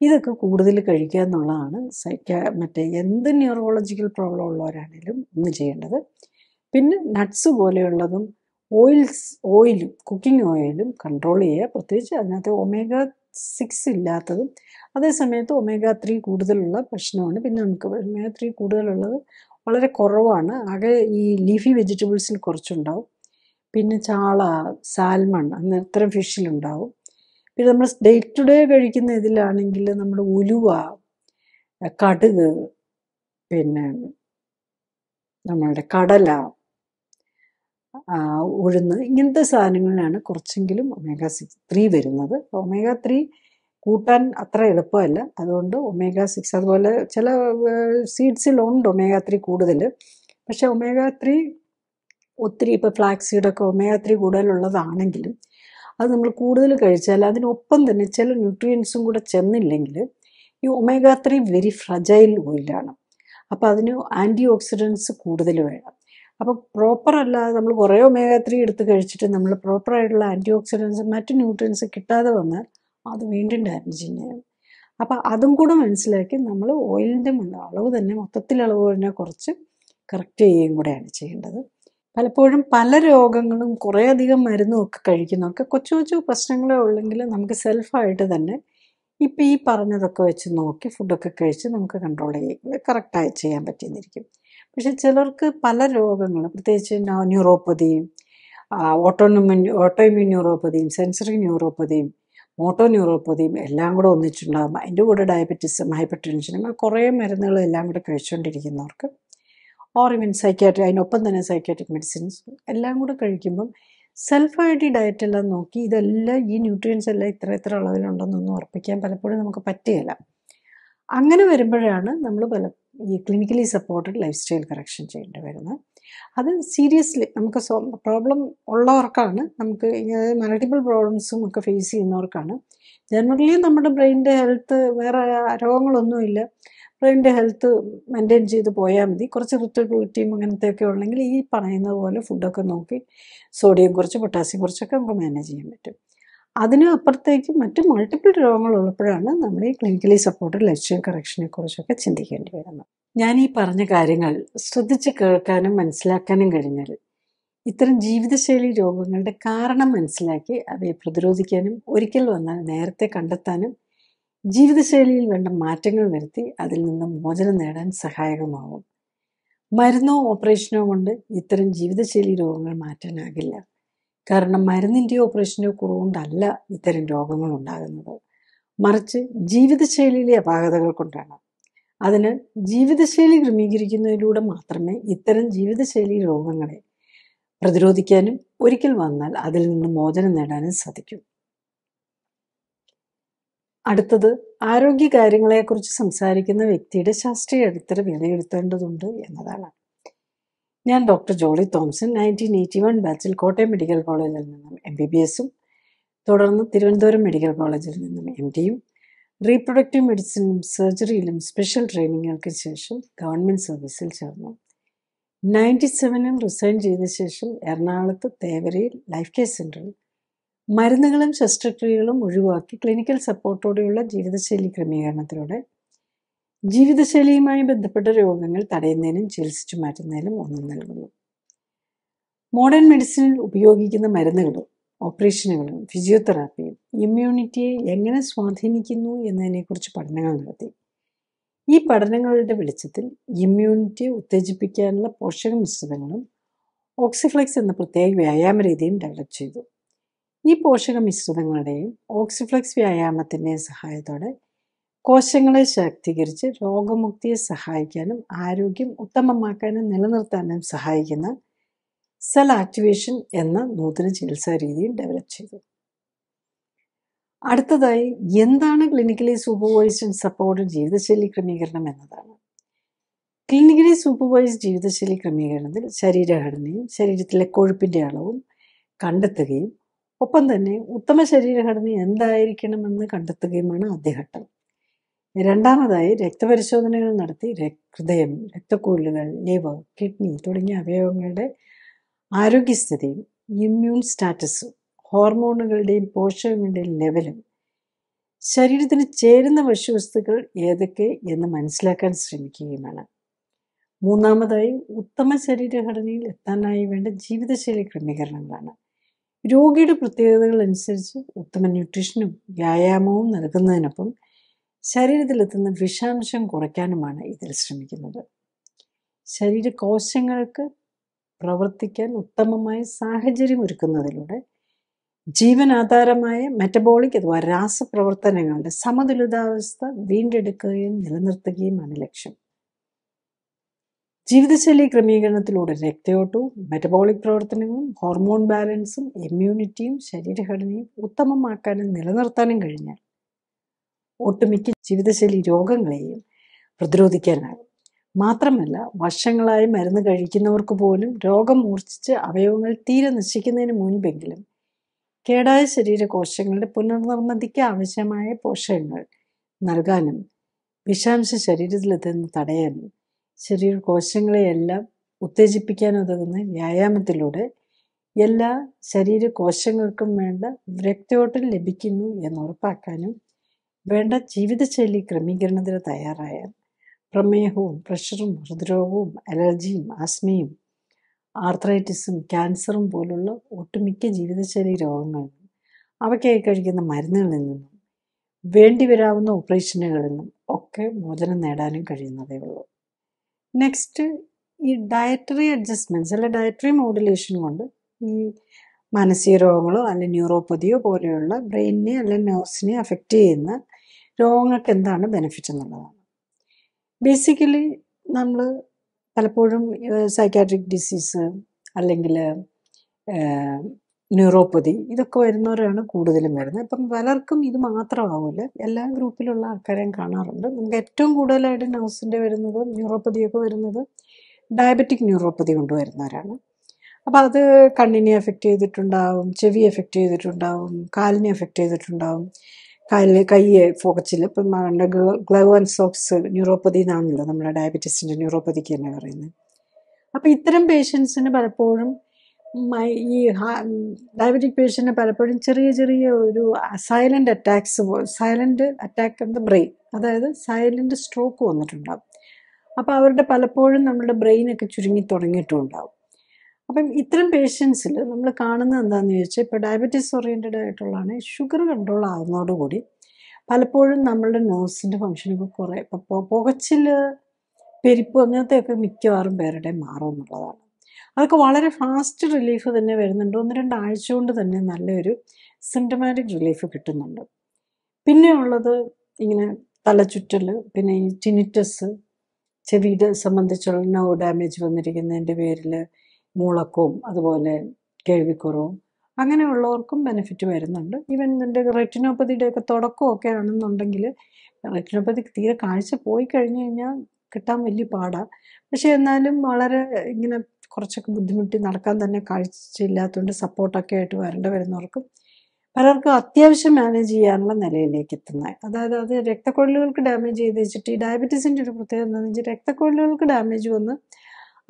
ഇതൊക്കെ കൂടുതൽ കഴിക്കുക എന്നുള്ളതാണ് മറ്റേ എന്ത് ന്യൂറോളജിക്കൽ പ്രോബ്ലം ഉള്ളവരാണേലും ഒന്ന് ചെയ്യേണ്ടത്. പിന്നെ നട്ട്സ് പോലെയുള്ളതും ഓയിലും, കുക്കിംഗ് ഓയിലും കൺട്രോൾ ചെയ്യുക. പ്രത്യേകിച്ച് അതിനകത്ത് omega-6 ഇല്ലാത്തതും അതേസമയത്ത് omega-3 കൂടുതലുള്ള ഭക്ഷണമാണ്. പിന്നെ നമുക്ക് omega-3 കൂടുതലുള്ളത് വളരെ കുറവാണ്. ആകെ ഈ ലീഫി വെജിറ്റബിൾസിൽ കുറച്ചുണ്ടാവും. പിന്നെ ചാള, സാൽമൺ, അങ്ങനെ ഇത്തരം ഫിഷിലുണ്ടാവും. പിന്നെ നമ്മൾ ഡേ ടു ഡേ കഴിക്കുന്ന ഇതിലാണെങ്കിൽ നമ്മൾ ഉലുവ, കടുക്, പിന്നെ നമ്മളുടെ കടല, ഉഴുന്ന്, ഇങ്ങനത്തെ സാധനങ്ങളിലാണ് കുറച്ചെങ്കിലും omega-3 വരുന്നത്. omega-3 കൂട്ടാൻ അത്ര എളുപ്പമല്ല. അതുകൊണ്ട് omega-6, അതുപോലെ ചില സീഡ്സിലുണ്ട് omega-3 കൂടുതൽ. പക്ഷേ omega-3 ഒത്തിരി, ഇപ്പോൾ ഫ്ലാക്സ് സീഡൊക്കെ omega-3 കൂടുതലുള്ളതാണെങ്കിലും അത് നമ്മൾ കൂടുതൽ കഴിച്ചാൽ അതിനൊപ്പം തന്നെ ചില ന്യൂട്രിയൻസും കൂടെ ചെന്നില്ലെങ്കിൽ ഈ omega-3 വെരി ഫ്രജൈൽ ഓയിലാണ്. അപ്പോൾ അതിന് ആൻറ്റി ഓക്സിഡൻസ് കൂടുതൽ വേണം. അപ്പോൾ പ്രോപ്പർ അല്ലാതെ നമ്മൾ കുറേ omega-3 എടുത്ത് കഴിച്ചിട്ട് നമ്മൾ പ്രോപ്പറായിട്ടുള്ള ആൻറ്റി ഓക്സിഡൻസ്, മറ്റ് ന്യൂട്രിയൻസ് കിട്ടാതെ വന്നാൽ അത് വീണ്ടും ഡാമേജ് ചെയ്യും. അപ്പോൾ അതും കൂടെ മനസ്സിലാക്കി നമ്മൾ ഓയിലിൻ്റെ അളവ് തന്നെ, മൊത്തത്തിൽ അളവ് തന്നെ കുറച്ച് കറക്റ്റ് ചെയ്യുകയും കൂടെയാണ് ചെയ്യേണ്ടത്. പലപ്പോഴും പല രോഗങ്ങളും കുറേയധികം മരുന്നും ഒക്കെ കഴിക്കുന്നതൊക്കെ കൊച്ചു കൊച്ചു പ്രശ്നങ്ങളേ ഉള്ളെങ്കിൽ നമുക്ക് സെൽഫായിട്ട് തന്നെ ഇപ്പം ഈ പറഞ്ഞതൊക്കെ വെച്ച് നോക്കി ഫുഡൊക്കെ കഴിച്ച് നമുക്ക് കൺട്രോൾ കറക്റ്റായി ചെയ്യാൻ പറ്റിയെന്നിരിക്കും. പക്ഷെ ചിലർക്ക് പല രോഗങ്ങളും, പ്രത്യേകിച്ച് ന്യൂറോപ്പതിയും, ഓട്ടോഇമ്മ്യൂൺ ന്യൂറോപ്പതിയും, സെൻസറി ന്യൂറോപ്പതിയും, മോട്ടോ ന്യൂറോപ്പതിയും എല്ലാം കൂടെ ഒന്നിച്ചുണ്ടാകും. അതിൻ്റെ കൂടെ ഡയബറ്റീസും, ഹൈപ്പർ ടെൻഷനും, കുറേ മരുന്നുകളും എല്ലാം കൂടെ കഴിച്ചുകൊണ്ടിരിക്കുന്നവർക്ക്, ഓർ ഇവൻ സൈക്യാട്രി, അതിനൊപ്പം തന്നെ സൈക്യാട്രിക് മെഡിസിൻസ് എല്ലാം കൂടെ കഴിക്കുമ്പം സെൽഫായിട്ട് ഈ ഡയറ്റെല്ലാം നോക്കി ഇതെല്ലാം, ഈ ന്യൂട്രിയൻസ് എല്ലാം ഇത്ര അളവിലുണ്ടെന്നൊന്നും ഉറപ്പിക്കാൻ പലപ്പോഴും നമുക്ക് പറ്റുകയില്ല. അങ്ങനെ വരുമ്പോഴാണ് നമ്മൾ ഈ clinically supported lifestyle correction ചെയ്യേണ്ടി വരുന്നത്. അത് സീരിയസ്ലി നമുക്ക് പ്രോബ്ലം ഉള്ളവർക്കാണ്, നമുക്ക് മൾട്ടിപ്പിൾ പ്രോബ്ലംസും ഒക്കെ ഫേസ് ചെയ്യുന്നവർക്കാണ്. ജനറലി നമ്മുടെ ബ്രെയിനിൻ്റെ ഹെൽത്ത്, വേറെ രോഗങ്ങളൊന്നുമില്ല, ബ്രെയിനിൻ്റെ ഹെൽത്ത് മെയിൻറ്റെയിൻ ചെയ്ത് പോയാൽ മതി. കുറച്ച് ഇറിറ്റബിലിറ്റിയും അങ്ങനത്തെയൊക്കെ ഉണ്ടെങ്കിൽ ഈ പറയുന്നത് പോലെ ഫുഡൊക്കെ നോക്കി സോഡിയം കുറച്ച്, പൊട്ടാസ്യം കുറച്ചൊക്കെ നമുക്ക് മാനേജ് ചെയ്യാൻ പറ്റും. അതിന് അപ്പുറത്തേക്ക് മറ്റ് മൾട്ടിപ്പിൾ രോഗങ്ങളുള്ളപ്പോഴാണ് നമ്മൾ ഈ ക്ലിനിക്കലി സപ്പോർട്ടഡ് ലൈഫ് സ്റ്റൈൽ കറക്ഷനെ കുറിച്ചൊക്കെ ചിന്തിക്കേണ്ടി വരുന്നത്. ഞാൻ ഈ പറഞ്ഞ കാര്യങ്ങൾ ശ്രദ്ധിച്ച് കേൾക്കാനും മനസ്സിലാക്കാനും കഴിഞ്ഞാൽ ഇത്തരം ജീവിതശൈലി രോഗങ്ങളുടെ കാരണം മനസ്സിലാക്കി അവയെ പ്രതിരോധിക്കാനും ഒരിക്കൽ വന്നാൽ നേരത്തെ കണ്ടെത്താനും ജീവിതശൈലിയിൽ വേണ്ട മാറ്റങ്ങൾ വരുത്തി അതിൽ നിന്ന് മോചനം നേടാൻ സഹായകമാവും. മരുന്നോ ഓപ്പറേഷനോ കൊണ്ട് ഇത്തരം ജീവിതശൈലി രോഗങ്ങൾ മാറ്റാനാകില്ല. കാരണം മരുന്നിൻ്റെയോ ഓപ്പറേഷൻ്റെയോ കുറവുകൊണ്ടല്ല ഇത്തരം രോഗങ്ങൾ ഉണ്ടാകുന്നത്, മറിച്ച് ജീവിതശൈലിയിലെ അപാകതകൾ കൊണ്ടാണ്. അതിന് ജീവിതശൈലി ക്രമീകരിക്കുന്നതിലൂടെ മാത്രമേ ഇത്തരം ജീവിതശൈലി രോഗങ്ങളെ പ്രതിരോധിക്കാനും ഒരിക്കൽ വന്നാൽ അതിൽ നിന്ന് മോചനം നേടാനും സാധിക്കും. അടുത്തത്, ആരോഗ്യകാര്യങ്ങളെക്കുറിച്ച് സംസാരിക്കുന്ന വ്യക്തിയുടെ ശാസ്ത്രീയ അടിത്തറ വിലയിരുത്തേണ്ടതുണ്ട് എന്നതാണ്. ഞാൻ ഡോക്ടർ ജോളി തോംസൺ, 1981 ബാച്ചിൽ കോട്ടയം മെഡിക്കൽ കോളേജിൽ നിന്നും MBBS തുടർന്ന് തിരുവനന്തപുരം മെഡിക്കൽ കോളേജിൽ നിന്നും MDയും റീപ്രൊഡക്റ്റീവ് മെഡിസിനിലും സർജറിയിലും സ്പെഷ്യൽ ട്രെയിനിങ്ങുകൾക്ക് ശേഷം ഗവൺമെൻറ് സർവീസിൽ ചേർന്നു. 97-ൽ റിസൈൻ ചെയ്ത ശേഷം എറണാകുളത്ത് തേവരയിൽ ലൈഫ് കെയർ സെൻ്ററിൽ മരുന്നുകളും ശസ്ത്രക്രിയകളും ഒഴിവാക്കി ക്ലിനിക്കൽ സപ്പോർട്ടോടെയുള്ള ജീവിതശൈലി ക്രമീകരണത്തിലൂടെ ജീവിതശൈലിയുമായി ബന്ധപ്പെട്ട രോഗങ്ങൾ തടയുന്നതിനും ചികിത്സിച്ചു മാറ്റുന്നതിനും ഊന്നൽ നൽകുന്നു. മോഡേൺ മെഡിസിനിൽ ഉപയോഗിക്കുന്ന മരുന്നുകളും ഓപ്പറേഷനുകളും ഫിസിയോതെറാപ്പിയും ഇമ്മ്യൂണിറ്റിയെ എങ്ങനെ സ്വാധീനിക്കുന്നു എന്നതിനെക്കുറിച്ച് പഠനങ്ങൾ നടത്തി. ഈ പഠനങ്ങളുടെ വെളിച്ചത്തിൽ ഇമ്മ്യൂണിറ്റിയെ ഉത്തേജിപ്പിക്കാനുള്ള പോഷക മിശ്രിതങ്ങളും ഓക്സിഫ്ലെക്സ് എന്ന പ്രത്യേക വ്യായാമ രീതിയും ഡെവലപ്പ് ചെയ്തു. ഈ പോഷക മിശ്രിതങ്ങളുടെയും ഓക്സിഫ്ലെക്സ് വ്യായാമത്തിൻ്റെയും സഹായത്തോടെ കോശങ്ങളെ ശാക്തീകരിച്ച് രോഗമുക്തിയെ സഹായിക്കാനും ആരോഗ്യം ഉത്തമമാക്കാനും നിലനിർത്താനും സഹായിക്കുന്ന സെൽ ആക്ടിവേഷൻ എന്ന നൂതന ചികിത്സാ രീതിയും ഡെവലപ്പ് ചെയ്തു. അടുത്തതായി എന്താണ് ക്ലിനിക്കലി സൂപ്പർവൈസ്ഡ് ആൻഡ് സപ്പോർട്ടഡ് ജീവിതശൈലി ക്രമീകരണം എന്നതാണ്. ക്ലിനിക്കലി സൂപ്പർവൈസ്ഡ് ജീവിതശൈലി ക്രമീകരണത്തിൽ ശരീരഘടനയും ശരീരത്തിലെ കൊഴുപ്പിൻ്റെ അളവും കണ്ടെത്തുകയും ഒപ്പം തന്നെ ഉത്തമ ശരീരഘടന എന്തായിരിക്കണമെന്ന് കണ്ടെത്തുകയുമാണ് ആദ്യഘട്ടം. രണ്ടാമതായി രക്തപരിശോധനകൾ നടത്തി ഹൃദയം, രക്തക്കുഴലുകൾ, ലിവർ, കിഡ്നി തുടങ്ങിയ അവയവങ്ങളുടെ ആരോഗ്യസ്ഥിതിയും ഇമ്മ്യൂൺ സ്റ്റാറ്റസും ഹോർമോണുകളുടെയും പോഷകങ്ങളുടെയും ലെവലും ശരീരത്തിന് ചേരുന്ന ഭക്ഷ്യവസ്തുക്കൾ ഏതൊക്കെ എന്ന് മനസ്സിലാക്കാൻ ശ്രമിക്കുകയുമാണ്. മൂന്നാമതായി ഉത്തമ ശരീരഘടനയിൽ എത്താനായി വേണ്ട ജീവിതശൈലി ക്രമീകരണങ്ങളാണ്. രോഗിയുടെ പ്രത്യേകതകൾ അനുസരിച്ച് ഉത്തമ ന്യൂട്രീഷനും വ്യായാമവും നൽകുന്നതിനൊപ്പം ശരീരത്തിലെത്തുന്ന വിഷാംശം കുറയ്ക്കാനുമാണ് ഇതിൽ ശ്രമിക്കുന്നത്. ശരീരകോശങ്ങൾക്ക് പ്രവർത്തിക്കാൻ ഉത്തമമായ സാഹചര്യം ഒരുക്കുന്നതിലൂടെ ജീവനാധാരമായ മെറ്റബോളിക് അഥവാ രാസപ്രവർത്തനങ്ങളുടെ സമതുലിതാവസ്ഥ വീണ്ടെടുക്കുകയും നിലനിർത്തുകയുമാണ് ലക്ഷ്യം. ജീവിതശൈലി ക്രമീകരണത്തിലൂടെ രക്തയോട്ടവും മെറ്റബോളിക് പ്രവർത്തനങ്ങളും ഹോർമോൺ ബാലൻസും ഇമ്മ്യൂണിറ്റിയും ശരീരഘടനയും ഉത്തമമാക്കാനും നിലനിർത്താനും കഴിഞ്ഞാൽ ഒട്ടുമിക്ക ജീവിതശൈലി രോഗങ്ങളെയും പ്രതിരോധിക്കാനാകും. മാത്രമല്ല, വർഷങ്ങളായി മരുന്ന് കഴിക്കുന്നവർക്ക് പോലും രോഗം മൂർച്ഛിച്ച് അവയവങ്ങൾ തീരെ നശിക്കുന്നതിന് മുൻപെങ്കിലും കേടായ ശരീരകോശങ്ങളുടെ പുനർനിർമ്മിതിക്ക് ആവശ്യമായ പോഷകങ്ങൾ നൽകാനും വിഷാംശ ശരീരത്തിലെത്തുന്നത് തടയാനും ശരീരകോശങ്ങളെയെല്ലാം ഉത്തേജിപ്പിക്കാനുതകുന്ന വ്യായാമത്തിലൂടെ എല്ലാ ശരീരകോശങ്ങൾക്കും വേണ്ട രക്തയോട്ടം ലഭിക്കുന്നു എന്ന് ഉറപ്പാക്കാനും വേണ്ട ജീവിതശൈലി ക്രമീകരണത്തിന് തയ്യാറായാൽ പ്രമേഹവും പ്രഷറും ഹൃദ്രോഗവും അലർജിയും ആസ്മയും ആർത്രൈറ്റിസും ക്യാൻസറും പോലുള്ള ഒട്ടുമിക്ക ജീവിതശൈലി രോഗങ്ങളിൽ നിന്നും അവയ്ക്കായി കഴിക്കുന്ന മരുന്നുകളിൽ നിന്നും വേണ്ടിവരാവുന്ന ഓപ്പറേഷനുകളിൽ നിന്നും ഒക്കെ മോചനം നേടാനും കഴിയുന്നതേ ഉള്ളൂ. നെക്സ്റ്റ്, ഈ ഡയറ്ററി അഡ്ജസ്റ്റ്മെൻറ്റ്സ് അല്ലെ ഡയറ്ററി മോഡുലേഷൻ കൊണ്ട് ഈ മാനസിക രോഗങ്ങളോ അല്ലെങ്കിൽ ന്യൂറോപ്പതിയോ പോലെയുള്ള ബ്രെയിനിനെ അല്ലെങ്കിൽ നെർവ്സിനെ അഫക്റ്റ് ചെയ്യുന്ന രോഗങ്ങൾക്ക് എന്താണ് ബെനിഫിറ്റ് എന്നുള്ളതാണ്. ബേസിക്കലി നമ്മൾ പലപ്പോഴും സൈക്കാട്രിക് ഡിസീസ് അല്ലെങ്കിൽ ന്യൂറോപ്പതി ഇതൊക്കെ വരുന്നവരാണ് കൂടുതലും വരുന്നത്. ഇപ്പം പലർക്കും ഇത് മാത്രമാവില്ല, എല്ലാ ഗ്രൂപ്പിലുള്ള ആൾക്കാരെയും കാണാറുണ്ട്. നമുക്ക് ഏറ്റവും കൂടുതലായിട്ട് നെർവ്സിൻ്റെ വരുന്നത് ന്യൂറോപ്പതിയൊക്കെ വരുന്നത് ഡയബറ്റിക് ന്യൂറോപ്പതി കൊണ്ടുവരുന്നവരാണ്. അപ്പോൾ അത് കണ്ണിനെ എഫക്റ്റ് ചെയ്തിട്ടുണ്ടാവും, ചെവി എഫക്റ്റ് ചെയ്തിട്ടുണ്ടാവും, കാലിനെ എഫക്റ്റ് ചെയ്തിട്ടുണ്ടാവും, കൈ ഫോക്കച്ചിൽ ഇപ്പം ഗ്ലവ് ആൻഡ് സോക്സ് ന്യൂറോപ്പതി എന്നാണല്ലോ നമ്മുടെ ഡയബറ്റീസിൻ്റെ ന്യൂറോപ്പതിക്ക് തന്നെ പറയുന്നത്. അപ്പോൾ ഇത്തരം പേഷ്യൻസിന് പലപ്പോഴും ഈ ഡയബറ്റിക് പേഷ്യൻറ്റിന് പലപ്പോഴും ചെറിയ ചെറിയ ഒരു silent attacks, silent attack of the brain, അതായത് സൈലൻ്റ് സ്ട്രോക്ക് വന്നിട്ടുണ്ടാകും. അപ്പോൾ അവരുടെ പലപ്പോഴും നമ്മുടെ ബ്രെയിനൊക്കെ ചുരുങ്ങി തുടങ്ങിയിട്ടുണ്ടാകും. അപ്പം ഇത്തരം പേഷ്യൻസിൽ നമ്മൾ കാണുന്നത് എന്താണെന്ന് ചോദിച്ചാൽ, ഇപ്പോൾ ഡയബറ്റീസ് ഓറിയൻറ്റഡ് ആയിട്ടുള്ളതാണ്, ഷുഗർ കൺട്രോൾ ആകുന്നതോടുകൂടി പലപ്പോഴും നമ്മളുടെ നെർവ്സിൻ്റെ ഫങ്ഷനൊക്കെ കുറേ ഇപ്പോൾ പുകച്ചിൽ, പെരിപ്പ് അങ്ങനത്തെയൊക്കെ മിക്കവാറും പേരുടെ മാറും എന്നുള്ളതാണ്. അതൊക്കെ വളരെ ഫാസ്റ്റ് റിലീഫ് തന്നെ വരുന്നുണ്ട്. 1-2 ആഴ്ച കൊണ്ട് തന്നെ നല്ലൊരു സിംറ്റമാറ്റിക് റിലീഫ് കിട്ടുന്നുണ്ട്. പിന്നെ ഉള്ളത് ഇങ്ങനെ തലചുറ്റൽ, പിന്നെ ഈ ടിനിറ്റസ്, ചെവിയുടെ സംബന്ധിച്ചുള്ള നെർവ് ഡാമേജ് വന്നിരിക്കുന്നതിൻ്റെ പേരിൽ മൂളക്കവും അതുപോലെ കേൾവിക്കുറവും അങ്ങനെയുള്ളവർക്കും ബെനിഫിറ്റ് വരുന്നുണ്ട്. ഈവൻ ഇതിൻ്റെ റെറ്റിനോപ്പതിയുടെയൊക്കെ തുടക്കമൊക്കെ ആണെന്നുണ്ടെങ്കിൽ, റെറ്റിനോപ്പതി തീരെ കാഴ്ച പോയി കഴിഞ്ഞ് കഴിഞ്ഞാൽ കിട്ടാൻ വലിയ പാടാണ്. പക്ഷേ എന്നാലും വളരെ ഇങ്ങനെ കുറച്ചൊക്കെ ബുദ്ധിമുട്ടി നടക്കാൻ തന്നെ കാഴ്ചയില്ലാത്തതുകൊണ്ട് സപ്പോർട്ടൊക്കെ ആയിട്ട് വരുന്നവർക്കും പലർക്കും അത്യാവശ്യം മാനേജ് ചെയ്യാനുള്ള നിലയിലേക്ക് എത്തുന്നത്. അതായത് അത് രക്തക്കൊഴലുകൾക്ക് ഡാമേജ് ചെയ്ത് വെച്ചിട്ട്, ഈ ഡയബറ്റീസിൻ്റെ ഒരു പ്രത്യേകത എന്താണെന്ന് വെച്ചാൽ രക്തക്കൊഴലുകൾക്ക് ഡാമേജ് വന്ന്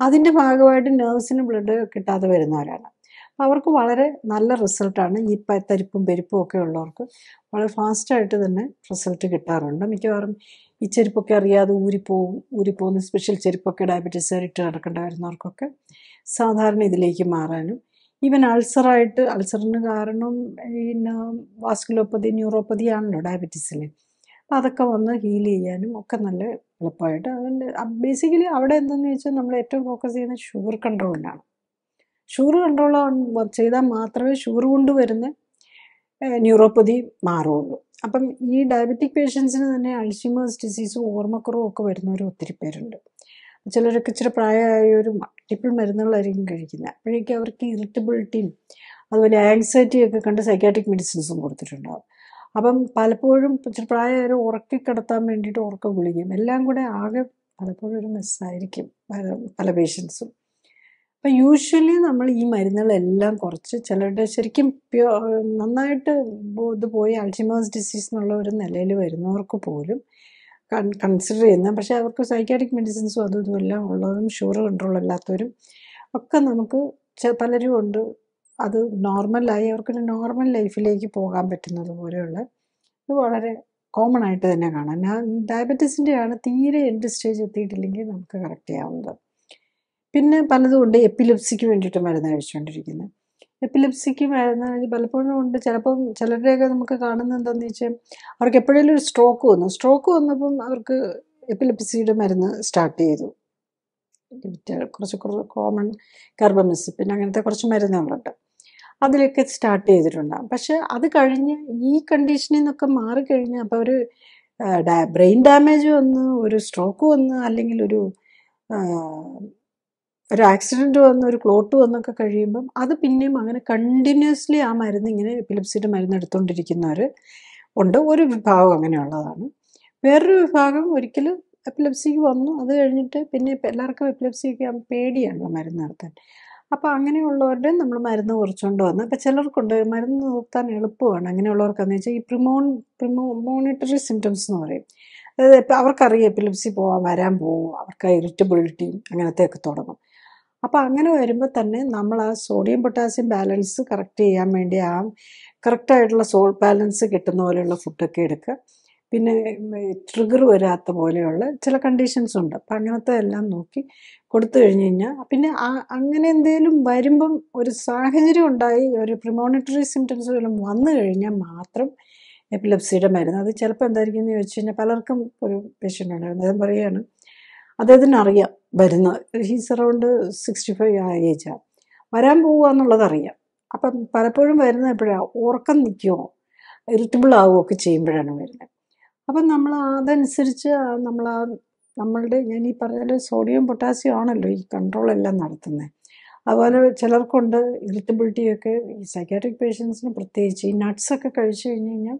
അതിൻ്റെ ഭാഗമായിട്ട് നെർവ്സിന് ബ്ലഡ് കിട്ടാതെ വരുന്നവരാണ്. അപ്പോൾ അവർക്ക് വളരെ നല്ല റിസൾട്ടാണ് ഈ തരിപ്പും പെരുപ്പും ഒക്കെ ഉള്ളവർക്ക് വളരെ ഫാസ്റ്റായിട്ട് തന്നെ റിസൾട്ട് കിട്ടാറുണ്ട്. മിക്കവാറും ഈ ചെരുപ്പൊക്കെ അറിയാതെ ഊരിപ്പോകുന്ന സ്പെഷ്യൽ ചെരുപ്പൊക്കെ ഡയബറ്റീസ് ഇട്ട് നടക്കേണ്ടി വരുന്നവർക്കൊക്കെ സാധാരണ ഇതിലേക്ക് മാറാനും, ഈവൻ അൾസറിന് കാരണം ഈ വാസ്കുലോപ്പതി, ന്യൂറോപ്പതി ആണല്ലോ ഡയബറ്റീസിൽ. അപ്പം അതൊക്കെ വന്ന് ഹീൽ ചെയ്യാനും ഒക്കെ നല്ല എളുപ്പമായിട്ട്. അതിൻ്റെ ബേസിക്കലി അവിടെ എന്താണെന്ന് വെച്ചാൽ നമ്മൾ ഏറ്റവും ഫോക്കസ് ചെയ്യുന്നത് ഷുഗർ കൺട്രോളിലാണ്. ഷുഗർ കൺട്രോൾ ചെയ്താൽ മാത്രമേ ഷുഗർ കൊണ്ട് വരുന്ന ന്യൂറോപ്പതി മാറുള്ളൂ. അപ്പം ഈ ഡയബറ്റിക് പേഷ്യൻസിന് തന്നെ അൾഷിമേഴ്സ് ഡിസീസും ഓർമ്മക്കുറവും ഒക്കെ വരുന്നവർ ഒത്തിരി പേരുണ്ട്. ചിലരൊക്കെ ഇച്ചിരി പ്രായമായവരും മൾട്ടിപ്പിൾ മരുന്നുകളായിരിക്കും കഴിക്കുന്നത്. അപ്പോഴേക്കും അവർക്ക് ഇറിറ്റബിലിറ്റിയും അതുപോലെ ആങ്സൈറ്റിയൊക്കെ കണ്ട് സൈക്കാട്രിക് മെഡിസിൻസും കൊടുത്തിട്ടുണ്ടാകും. അപ്പം പലപ്പോഴും ഇച്ചിരി പ്രായമായവർ ഉറക്കിക്കിടത്താൻ വേണ്ടിയിട്ട് ഉറക്ക ഗുളികയും എല്ലാം കൂടെ ആകെ പലപ്പോഴും ഒരു മെസ്സായിരിക്കും പല പേഷ്യൻസും. അപ്പം യൂഷ്വലി നമ്മൾ ഈ മരുന്നുകളെല്ലാം കുറച്ച് ചിലരുടെ ശരിക്കും നന്നായിട്ട് ഇത് പോയി അൾഷിമേഴ്സ് ഡിസീസ് എന്നുള്ള ഒരു നിലയിൽ വരുന്നവർക്ക് പോലും കൺസിഡർ ചെയ്യുന്നത്. പക്ഷേ അവർക്ക് സൈക്കാട്രിക് മെഡിസിൻസും അതും ഇതും എല്ലാം ഉള്ളതും ഷുഗർ കൺട്രോൾ അല്ലാത്തവരും ഒക്കെ നമുക്ക് പലരും ഉണ്ട്. അത് നോർമലായി അവർക്കൊരു നോർമൽ ലൈഫിലേക്ക് പോകാൻ പറ്റുന്നത് പോലെയുള്ള ഇത് വളരെ കോമൺ ആയിട്ട് തന്നെ കാണാം. ഡയബറ്റീസിൻ്റെ ആണ് തീരെ എൻഡ് സ്റ്റേജ് എത്തിയിട്ടില്ലെങ്കിൽ നമുക്ക് കറക്റ്റ് ചെയ്യാവുന്നത്. പിന്നെ പലതും ഉണ്ട്. എപ്പിലെപ്സിക്ക് വേണ്ടിയിട്ട് മരുന്ന് കഴിച്ചുകൊണ്ടിരിക്കുന്നത്. എപ്പിലെപ്സിക്ക് മരുന്ന് പലപ്പോഴും ഉണ്ട്. ചിലപ്പം ചിലരുടെയൊക്കെ നമുക്ക് കാണുന്നത് എന്താണെന്ന് വെച്ചാൽ അവർക്ക് എപ്പോഴേലും ഒരു സ്ട്രോക്ക് വന്നപ്പം അവർക്ക് എപ്പിലെപ്സിയുടെ മരുന്ന് സ്റ്റാർട്ട് ചെയ്തു. കുറച്ച് കോമൺ കാർബമിസിപ്പിൻ അങ്ങനത്തെ കുറച്ച് മരുന്നുകളുണ്ട്, അതിലൊക്കെ സ്റ്റാർട്ട് ചെയ്തിട്ടുണ്ടാകും. പക്ഷെ അത് കഴിഞ്ഞ് ഈ കണ്ടീഷനിൽ നിന്നൊക്കെ മാറിക്കഴിഞ്ഞ് അപ്പോൾ ഒരു ബ്രെയിൻ ഡാമേജ് വന്ന്, ഒരു സ്ട്രോക്ക് വന്ന്, അല്ലെങ്കിൽ ഒരു ആക്സിഡൻറ്റ് വന്ന്, ഒരു ക്ലോട്ട് വന്നൊക്കെ കഴിയുമ്പം അത് പിന്നെയും അങ്ങനെ കണ്ടിന്യൂസ്ലി ആ മരുന്ന് ഇങ്ങനെ എപ്പിലെപ്സിയുടെ മരുന്ന് എടുത്തുകൊണ്ടിരിക്കുന്നവർ ഉണ്ട്. ഒരു വിഭാഗം അങ്ങനെയുള്ളതാണ്. വേറൊരു വിഭാഗം ഒരിക്കലും എപ്പിലെപ്സിക്ക് വന്നു, അത് കഴിഞ്ഞിട്ട് പിന്നെ എല്ലാവർക്കും എപ്പിലെപ്സിക്ക് പേടിയാണല്ലോ മരുന്ന് നിർത്താൻ. അപ്പോൾ അങ്ങനെയുള്ളവരുടെ നമ്മൾ മരുന്ന് കുറച്ചുകൊണ്ട് വന്ന്, അപ്പോൾ ചിലർക്കുണ്ട് മരുന്ന് നിർത്താൻ എളുപ്പമാണ്. അങ്ങനെയുള്ളവർക്കെന്ന് വെച്ചാൽ ഈ പ്രിമോണിറ്ററി സിംറ്റംസ് എന്ന് പറയും. അതായത് ഇപ്പം അവർക്കറിയാം എപ്പിലെപ്സി വരാൻ പോകും, അവർക്ക് ഇറിറ്റബിലിറ്റിയും അങ്ങനത്തെയൊക്കെ തുടങ്ങും. അപ്പോൾ അങ്ങനെ വരുമ്പോൾ തന്നെ നമ്മൾ ആ സോഡിയം പൊട്ടാസ്യം ബാലൻസ് കറക്റ്റ് ചെയ്യാൻ വേണ്ടി ആ കറക്റ്റായിട്ടുള്ള സോൾട്ട് ബാലൻസ് കിട്ടുന്ന പോലെയുള്ള ഫുഡൊക്കെ എടുക്കുക. പിന്നെ ട്രിഗർ വരാത്ത പോലെയുള്ള ചില കണ്ടീഷൻസ് ഉണ്ട്. അപ്പം അങ്ങനത്തെ എല്ലാം നോക്കി കൊടുത്തു കഴിഞ്ഞ് കഴിഞ്ഞാൽ പിന്നെ അങ്ങനെ എന്തെങ്കിലും വരുമ്പം ഒരു സാഹചര്യം ഉണ്ടായി ഒരു പ്രിമോണിറ്ററി സിംറ്റംസ് വല്ലതും വന്നു കഴിഞ്ഞാൽ മാത്രം എപ്പിലെപ്സിയുടെ മരുന്ന്. അത് ചിലപ്പോൾ എന്തായിരിക്കും എന്ന് ചോദിച്ചു കഴിഞ്ഞാൽ പലർക്കും ഒരു പേഷ്യൻ്റ് ഉണ്ടായിരുന്നു, അദ്ദേഹം പറയുകയാണ് അദ്ദേഹത്തിന് അറിയാം വരുന്ന ഹീസ് അറൗണ്ട് 65 ആ ഏജാണ്, വരാൻ പോവുക എന്നുള്ളത് അറിയാം. അപ്പം പലപ്പോഴും വരുന്നത് എപ്പോഴാണ് ഉറക്കം നിൽക്കുമോ ഇറിറ്റബിൾ ആവുകയോ ഒക്കെ ചെയ്യുമ്പോഴാണ് വരുന്നത്. അപ്പം നമ്മൾ അതനുസരിച്ച് നമ്മളുടെ ഞാൻ ഈ പറഞ്ഞ സോഡിയം പൊട്ടാസ്യം ആണല്ലോ ഈ കൺട്രോളെല്ലാം നടത്തുന്നത്. അതുപോലെ ചിലർക്കുണ്ട് ഇറിറ്റബിലിറ്റിയൊക്കെ. ഈ സൈക്കാട്രിക് പേഷ്യൻസിന് പ്രത്യേകിച്ച് ഈ നട്ട്സൊക്കെ കഴിച്ചു കഴിഞ്ഞ് കഴിഞ്ഞാൽ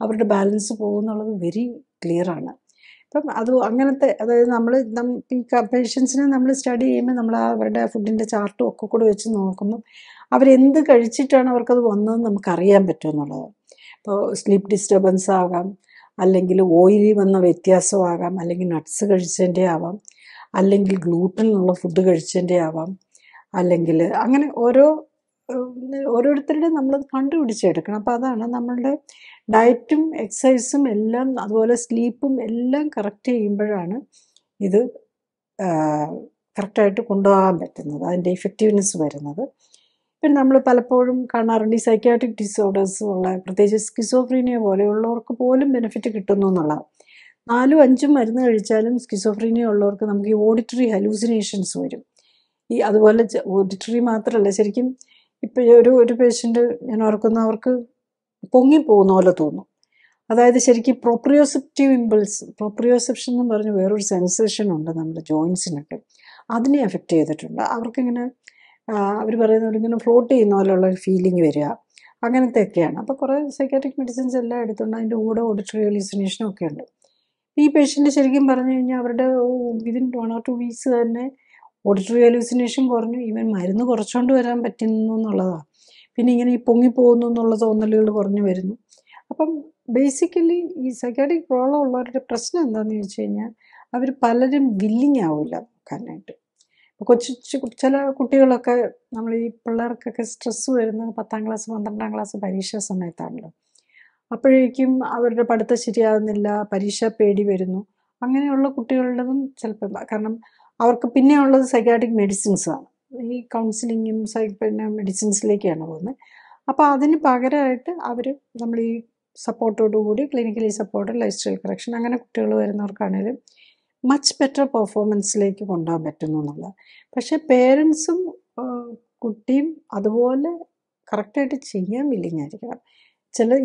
അവരുടെ ബാലൻസ് പോകുന്നുള്ളത് വെരി ക്ലിയറാണ്. അപ്പം അത് അങ്ങനത്തെ, അതായത് നമ്മൾ ഈ പേഷ്യൻസിനെ നമ്മൾ സ്റ്റഡി ചെയ്യുമ്പോൾ നമ്മൾ അവരുടെ ഫുഡിൻ്റെ ചാർട്ടും ഒക്കെ കൂടെ വെച്ച് നോക്കുമ്പോൾ അവരെന്ത് കഴിച്ചിട്ടാണ് അവർക്കത് വന്നതെന്ന് നമുക്കറിയാൻ പറ്റുമെന്നുള്ളത്. ഇപ്പോൾ സ്ലീപ്പ് ഡിസ്റ്റർബൻസ് ആകാം, അല്ലെങ്കിൽ ഓയിലി വന്ന വ്യത്യാസമാകാം, അല്ലെങ്കിൽ നട്ട്സ് കഴിച്ചതിൻ്റെ ആവാം, അല്ലെങ്കിൽ ഗ്ലൂട്ടൻ ഉള്ള ഫുഡ് കഴിച്ചതിൻ്റെ ആവാം, അല്ലെങ്കിൽ അങ്ങനെ ഓരോരുത്തരുടെ നമ്മളത് കണ്ടുപിടിച്ചെടുക്കണം. അപ്പോൾ അതാണ് നമ്മളുടെ ഡയറ്റും എക്സസൈസും എല്ലാം അതുപോലെ സ്ലീപ്പും എല്ലാം കറക്റ്റ് ചെയ്യുമ്പോഴാണ് ഇത് കറക്റ്റായിട്ട് കൊണ്ടുപോകാൻ പറ്റുന്നത്, അതിൻ്റെ ഇഫക്റ്റീവ്നെസ് വരുന്നത്. പിന്നെ നമ്മൾ പലപ്പോഴും കാണാറുണ്ട് ഈ സൈക്കാട്രിക് ഡിസോർഡേഴ്സ് ഉള്ള, പ്രത്യേകിച്ച് സ്കിസോഫ്രീനിയ പോലെയുള്ളവർക്ക് പോലും ബെനിഫിറ്റ് കിട്ടുന്നു എന്നുള്ളതാണ്. 4-5 മരുന്ന് കഴിച്ചാലും സ്കിസോഫ്രീനിയ ഉള്ളവർക്ക് നമുക്ക് ഈ ഓഡിറ്ററി ഹലൂസിനേഷൻസ് വരും. ഈ അതുപോലെ ഓഡിറ്ററി മാത്രമല്ല, ശരിക്കും ഇപ്പോൾ ഒരു പേഷ്യൻ്റ് ഞാൻ ഓർക്കുന്ന അവർക്ക് പൊങ്ങിപ്പോകുന്ന പോലെ തോന്നും. അതായത് ശരിക്കും പ്രോപ്രിയോസെപ്ഷൻ എന്ന് പറഞ്ഞ് വേറൊരു സെൻസേഷൻ ഉണ്ട് നമ്മുടെ ജോയിൻസിനൊക്കെ, അതിനെ എഫക്റ്റ് ചെയ്തിട്ടുണ്ട്. അവർക്കിങ്ങനെ അവർ പറയുന്നത് ഇങ്ങനെ ഫ്ലോട്ട് ചെയ്യുന്ന പോലെയുള്ള ഒരു ഫീലിംഗ് വരിക, അങ്ങനത്തെയൊക്കെയാണ്. അപ്പോൾ കുറേ സൈക്കാട്രിക് മെഡിസിൻസ് എല്ലാം എടുത്തുകൊണ്ട് അതിൻ്റെ കൂടെ ഓഡിറ്ററി ഹലൂസിനേഷനും ഒക്കെ ഉണ്ട്. ഈ പേഷ്യൻ്റ് ശരിക്കും പറഞ്ഞു കഴിഞ്ഞാൽ അവരുടെ വിതിൻ 1 or 2 വീക്സ് തന്നെ ഓഡിറ്ററി ഹലൂസിനേഷൻ കുറഞ്ഞു, ഈവൻ മരുന്ന് കുറച്ചുകൊണ്ട് വരാൻ പറ്റുന്നു എന്നുള്ളതാണ്. പിന്നെ ഇങ്ങനെ ഈ പൊങ്ങിപ്പോകുന്നു എന്നുള്ള തോന്നലുകൾ കുറഞ്ഞു വരുന്നു. അപ്പം ബേസിക്കലി ഈ സൈക്കാട്രിക് പ്രോബ്ലം ഉള്ളവരുടെ പ്രശ്നം എന്താണെന്ന് ചോദിച്ചു കഴിഞ്ഞാൽ അവർ പലരും വില്ലിങ് ആവില്ല നോക്കാനായിട്ട്. ചില കുട്ടികളൊക്കെ നമ്മൾ ഈ പിള്ളേർക്കൊക്കെ സ്ട്രെസ്സ് വരുന്നത് 10ാം ക്ലാസ് 12ാം ക്ലാസ് പരീക്ഷാ സമയത്താണല്ലോ. അപ്പോഴേക്കും അവരുടെ പഠിത്തം ശരിയാകുന്നില്ല, പരീക്ഷ പേടി വരുന്നു. അങ്ങനെയുള്ള കുട്ടികളുടേതും ചിലപ്പോൾ, കാരണം അവർക്ക് പിന്നെ ഉള്ളത് സൈക്കാട്രിക് മെഡിസിൻസാണ്. ഈ കൗൺസിലിങ്ങും പിന്നെ മെഡിസിൻസിലേക്കാണ് പോകുന്നത്. അപ്പോൾ അതിന് പകരമായിട്ട് അവർ നമ്മൾ ഈ സപ്പോർട്ടോടുകൂടി clinically supported lifestyle correction അങ്ങനെ കുട്ടികൾ വരുന്നവർക്കാണെങ്കിലും മച്ച് ബെറ്റർ പെർഫോമൻസിലേക്ക് കൊണ്ടുപോകാൻ പറ്റുന്നു എന്നുള്ളത്. പക്ഷേ പേരൻസും കുട്ടിയും അതുപോലെ കറക്റ്റായിട്ട് ചെയ്യാൻ വില്ലിങ് ആയിരിക്കണം.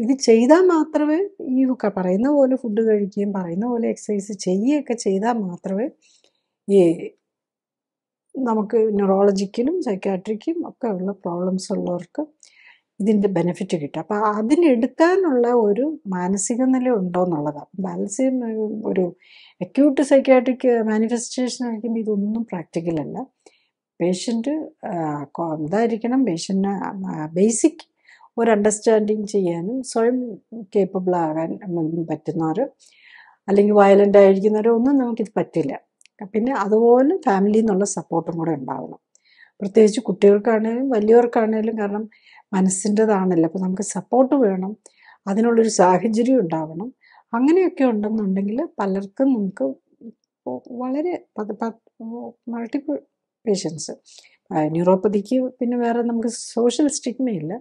ഇത് ചെയ്താൽ മാത്രമേ ഈ പറയുന്ന പോലെ ഫുഡ് കഴിക്കുകയും പറയുന്ന പോലെ എക്സസൈസ് ചെയ്യുകയൊക്കെ ചെയ്താൽ മാത്രമേ ഈ നമുക്ക് ന്യൂറോളജിക്കലും സൈക്കാട്രിക്കും ഒക്കെ ഉള്ള പ്രോബ്ലംസ് ഉള്ളവർക്ക് ഇതിൻ്റെ ബെനിഫിറ്റ് കിട്ടും. അപ്പോൾ അതിനെടുക്കാനുള്ള ഒരു മാനസിക നില ഉണ്ടോ എന്നുള്ളതാണ്. ബാലൻസ് ഒരു അക്യൂട്ട് സൈക്കാട്രിക് മാനിഫെസ്റ്റേഷൻ ആയിരിക്കുമ്പോൾ ഇതൊന്നും പ്രാക്ടിക്കൽ അല്ല. പേഷ്യൻ്റ് ഇതായിരിക്കണം, പേഷ്യൻ്റിന് ബേസിക് ഒരു അണ്ടർസ്റ്റാൻഡിങ് ചെയ്യാനും സ്വയം കേപ്പബിൾ ആകാൻ പറ്റുന്നവർ, അല്ലെങ്കിൽ വയലൻ്റ് ആയിരിക്കുന്നവരോ ഒന്നും നമുക്കിത് പറ്റില്ല. പിന്നെ അതുപോലെ ഫാമിലിയിൽ നിന്നുള്ള സപ്പോർട്ടും കൂടെ ഉണ്ടാവണം. പ്രത്യേകിച്ച് കുട്ടികൾക്കാണേലും വലിയവർക്കാണേലും, കാരണം മനസ്സിൻ്റെതാണല്ലോ. അപ്പോൾ നമുക്ക് സപ്പോർട്ട് വേണം, അതിനുള്ളൊരു സാഹചര്യം ഉണ്ടാവണം. അങ്ങനെയൊക്കെ ഉണ്ടെന്നുണ്ടെങ്കിൽ പലർക്കും നമുക്ക് വളരെ മൾട്ടിപ്പിൾ പേഷ്യൻസ് ന്യൂറോപ്പതിക്ക് പിന്നെ വേറെ നമുക്ക് സോഷ്യൽ സ്റ്റിഗ്മയില്ല.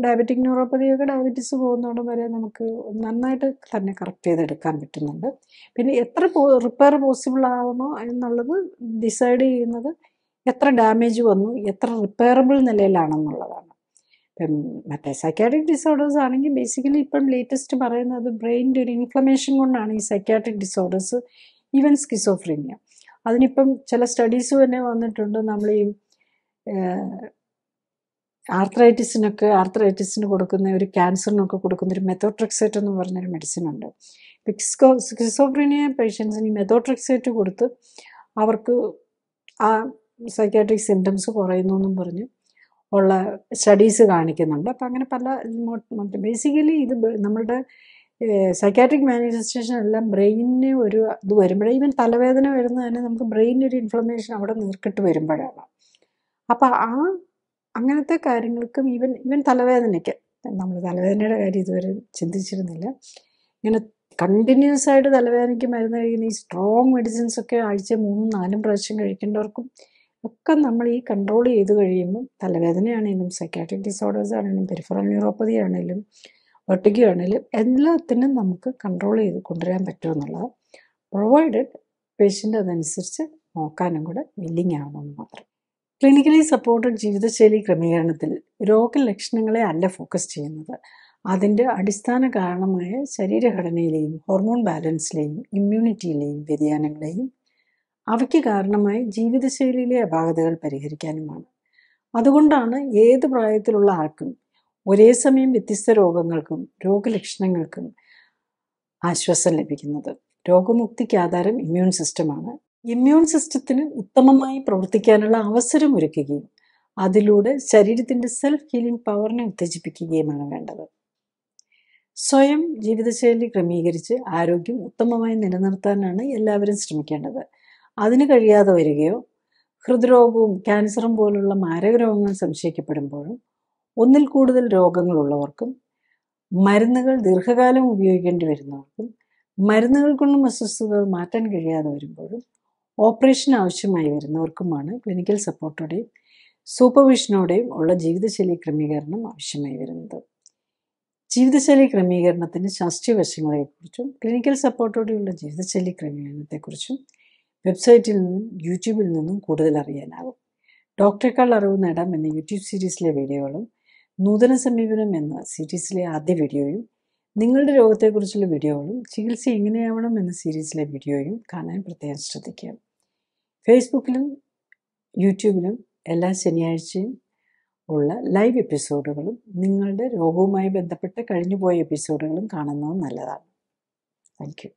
ഡയബറ്റിക് ന്യൂറോപ്പതിയൊക്കെ ഡയബറ്റീസ് പോകുന്നതോടെ വരെ നമുക്ക് നന്നായിട്ട് തന്നെ കറക്റ്റ് ചെയ്തെടുക്കാൻ പറ്റുന്നുണ്ട്. പിന്നെ എത്ര റിപ്പയർ പോസിബിൾ ആവണോ എന്നുള്ളത് ഡിസൈഡ് ചെയ്യുന്നത് എത്ര ഡാമേജ് വന്നു, എത്ര റിപ്പയറബിൾ നിലയിലാണെന്നുള്ളതാണ്. ഇപ്പം മറ്റേ സൈക്കാട്രിക് ഡിസോർഡേഴ്സ് ആണെങ്കിൽ ബേസിക്കലി ഇപ്പം ലേറ്റസ്റ്റ് പറയുന്നത് ബ്രെയിനിൻ്റെ ഒരു ഇൻഫ്ലമേഷൻ കൊണ്ടാണ് ഈ സൈക്കാട്രിക് ഡിസോർഡേഴ്സ്, ഈവൻ സ്കിസോഫ്രീനിയ. അതിനിപ്പം ചില സ്റ്റഡീസ് തന്നെ വന്നിട്ടുണ്ട്. നമ്മൾ ഈ ആർത്രൈറ്റിസിന് കൊടുക്കുന്ന ഒരു ക്യാൻസറിനൊക്കെ കൊടുക്കുന്ന ഒരു മെത്തോട്രെക്സേറ്റ് എന്ന് പറഞ്ഞൊരു മെഡിസിൻ ഉണ്ട്. സ്കിസോഫ്രീനിയ പേഷ്യൻസിന് ഈ മെത്തോട്രെക്സേറ്റ് കൊടുത്ത് അവർക്ക് ആ സൈക്കാട്രിക് സിംറ്റംസ് കുറയുന്നു എന്നും പറഞ്ഞ് ഉള്ള സ്റ്റഡീസ് കാണിക്കുന്നുണ്ട്. അപ്പം അങ്ങനെ പല ബേസിക്കലി ഇത് നമ്മളുടെ സൈക്കാട്രിക് മാനിഫെസ്റ്റേഷൻ എല്ലാം ബ്രെയിനിന് ഒരു ഇത് വരുമ്പോഴേ, ഈവൻ തലവേദന വരുന്നത് തന്നെ നമുക്ക് ബ്രെയിനൊരു ഇൻഫ്ലമേഷൻ അവിടെ നീർക്കിട്ട് വരുമ്പോഴാണ്. അപ്പം അങ്ങനത്തെ കാര്യങ്ങൾക്കും ഈവൻ തലവേദനയ്ക്ക്, നമ്മൾ തലവേദനയുടെ കാര്യം ഇതുവരെ ചിന്തിച്ചിരുന്നില്ല. ഇങ്ങനെ കണ്ടിന്യൂസ് ആയിട്ട് തലവേദനയ്ക്ക് മരുന്ന് കഴിക്കുന്ന ഈ സ്ട്രോങ് മെഡിസിൻസ് ഒക്കെ ആഴ്ച 3-4 പ്രാവശ്യം കഴിക്കേണ്ടവർക്കും ഒക്കെ നമ്മൾ ഈ കൺട്രോൾ ചെയ്ത് കഴിയുമ്പം തലവേദനയാണെങ്കിലും സൈക്കാട്രിക് ഡിസോർഡേഴ്സ് ആണെങ്കിലും പെരിഫറൽ ന്യൂറോപ്പതി ആണെങ്കിലും വെർട്ടിഗോ ആണെങ്കിലും എല്ലാത്തിനും നമുക്ക് കൺട്രോൾ ചെയ്ത് കൊണ്ടുവരാൻ പറ്റുമെന്നുള്ളത്, പ്രൊവൈഡഡ് പേഷ്യൻ്റ് അതനുസരിച്ച് നോക്കാനും കൂടെ വില്ലിങ് ആവണമെന്ന് മാത്രം. ക്ലിനിക്കലി സപ്പോർട്ടഡ് ജീവിതശൈലി ക്രമീകരണത്തിൽ രോഗലക്ഷണങ്ങളെ അല്ല ഫോക്കസ് ചെയ്യുന്നത്, അതിൻ്റെ അടിസ്ഥാന കാരണമായ ശരീരഘടനയിലെയും ഹോർമോൺ ബാലൻസിലെയും ഇമ്മ്യൂണിറ്റിയിലെയും വ്യതിയാനങ്ങളെയും അവയ്ക്ക് കാരണമായ ജീവിതശൈലിയിലെ അപാകതകൾ പരിഹരിക്കാനുമാണ്. അതുകൊണ്ടാണ് ഏത് പ്രായത്തിലുള്ള ആൾക്കും ഒരേ സമയം വ്യത്യസ്ത രോഗങ്ങൾക്കും രോഗലക്ഷണങ്ങൾക്കും ആശ്വാസം ലഭിക്കുന്നത്. രോഗമുക്തിക്ക് ആധാരം ഇമ്മ്യൂൺ സിസ്റ്റമാണ്. ഇമ്മ്യൂൺ സിസ്റ്റത്തിന് ഉത്തമമായി പ്രവർത്തിക്കാനുള്ള അവസരം ഒരുക്കുകയും അതിലൂടെ ശരീരത്തിൻ്റെ സെൽഫ് ഹീലിംഗ് പവറിനെ ഉത്തേജിപ്പിക്കുകയുമാണ് വേണ്ടത്. സ്വയം ജീവിതശൈലി ക്രമീകരിച്ച് ആരോഗ്യം ഉത്തമമായി നിലനിർത്താനാണ് എല്ലാവരും ശ്രമിക്കേണ്ടത്. അതിന് കഴിയാതെ വരികയോ ഹൃദ്രോഗവും ക്യാൻസറും പോലുള്ള മാരകരോഗങ്ങൾ സംശയിക്കപ്പെടുമ്പോഴും ഒന്നിൽ കൂടുതൽ രോഗങ്ങളുള്ളവർക്കും മരുന്നുകൾ ദീർഘകാലം ഉപയോഗിക്കേണ്ടി വരുന്നവർക്കും മരുന്നുകൾ കൊണ്ടും അസ്വസ്ഥതകൾ മാറ്റാൻ കഴിയാതെ വരുമ്പോഴും ഓപ്പറേഷൻ ആവശ്യമായി വരുന്നവർക്കുമാണ് ക്ലിനിക്കൽ സപ്പോർട്ടോടെയും സൂപ്പർവിഷനോടെയും ഉള്ള ജീവിതശൈലി ക്രമീകരണം ആവശ്യമായി വരുന്നത്. ജീവിതശൈലി ക്രമീകരണത്തിൻ്റെ ശാസ്ത്രീയ വശങ്ങളെക്കുറിച്ചും ക്ലിനിക്കൽ സപ്പോർട്ടോടെയുള്ള ജീവിതശൈലി ക്രമീകരണത്തെക്കുറിച്ചും വെബ്സൈറ്റിൽ നിന്നും യൂട്യൂബിൽ നിന്നും കൂടുതൽ അറിയാനാകും. ഡോക്ടറേക്കാൾ അറിവ് നേടാം എന്ന യൂട്യൂബ് സീരീസിലെ വീഡിയോകളും നൂതന സമീപനം എന്ന സീരീസിലെ ആദ്യ വീഡിയോയും നിങ്ങളുടെ രോഗത്തെക്കുറിച്ചുള്ള വീഡിയോകളും ചികിത്സ എങ്ങനെയാവണം എന്ന സീരീസിലെ വീഡിയോയും കാണാൻ പ്രത്യേകം ശ്രദ്ധിക്കുക. ഫേസ്ബുക്കിലും യൂട്യൂബിലും എല്ലാ ശനിയാഴ്ചയും ഉള്ള ലൈവ് എപ്പിസോഡുകളും നിങ്ങളുടെ രോഗവുമായി ബന്ധപ്പെട്ട് കഴിഞ്ഞുപോയ എപ്പിസോഡുകളും കാണുന്നത് നല്ലതാണ്. Thank you.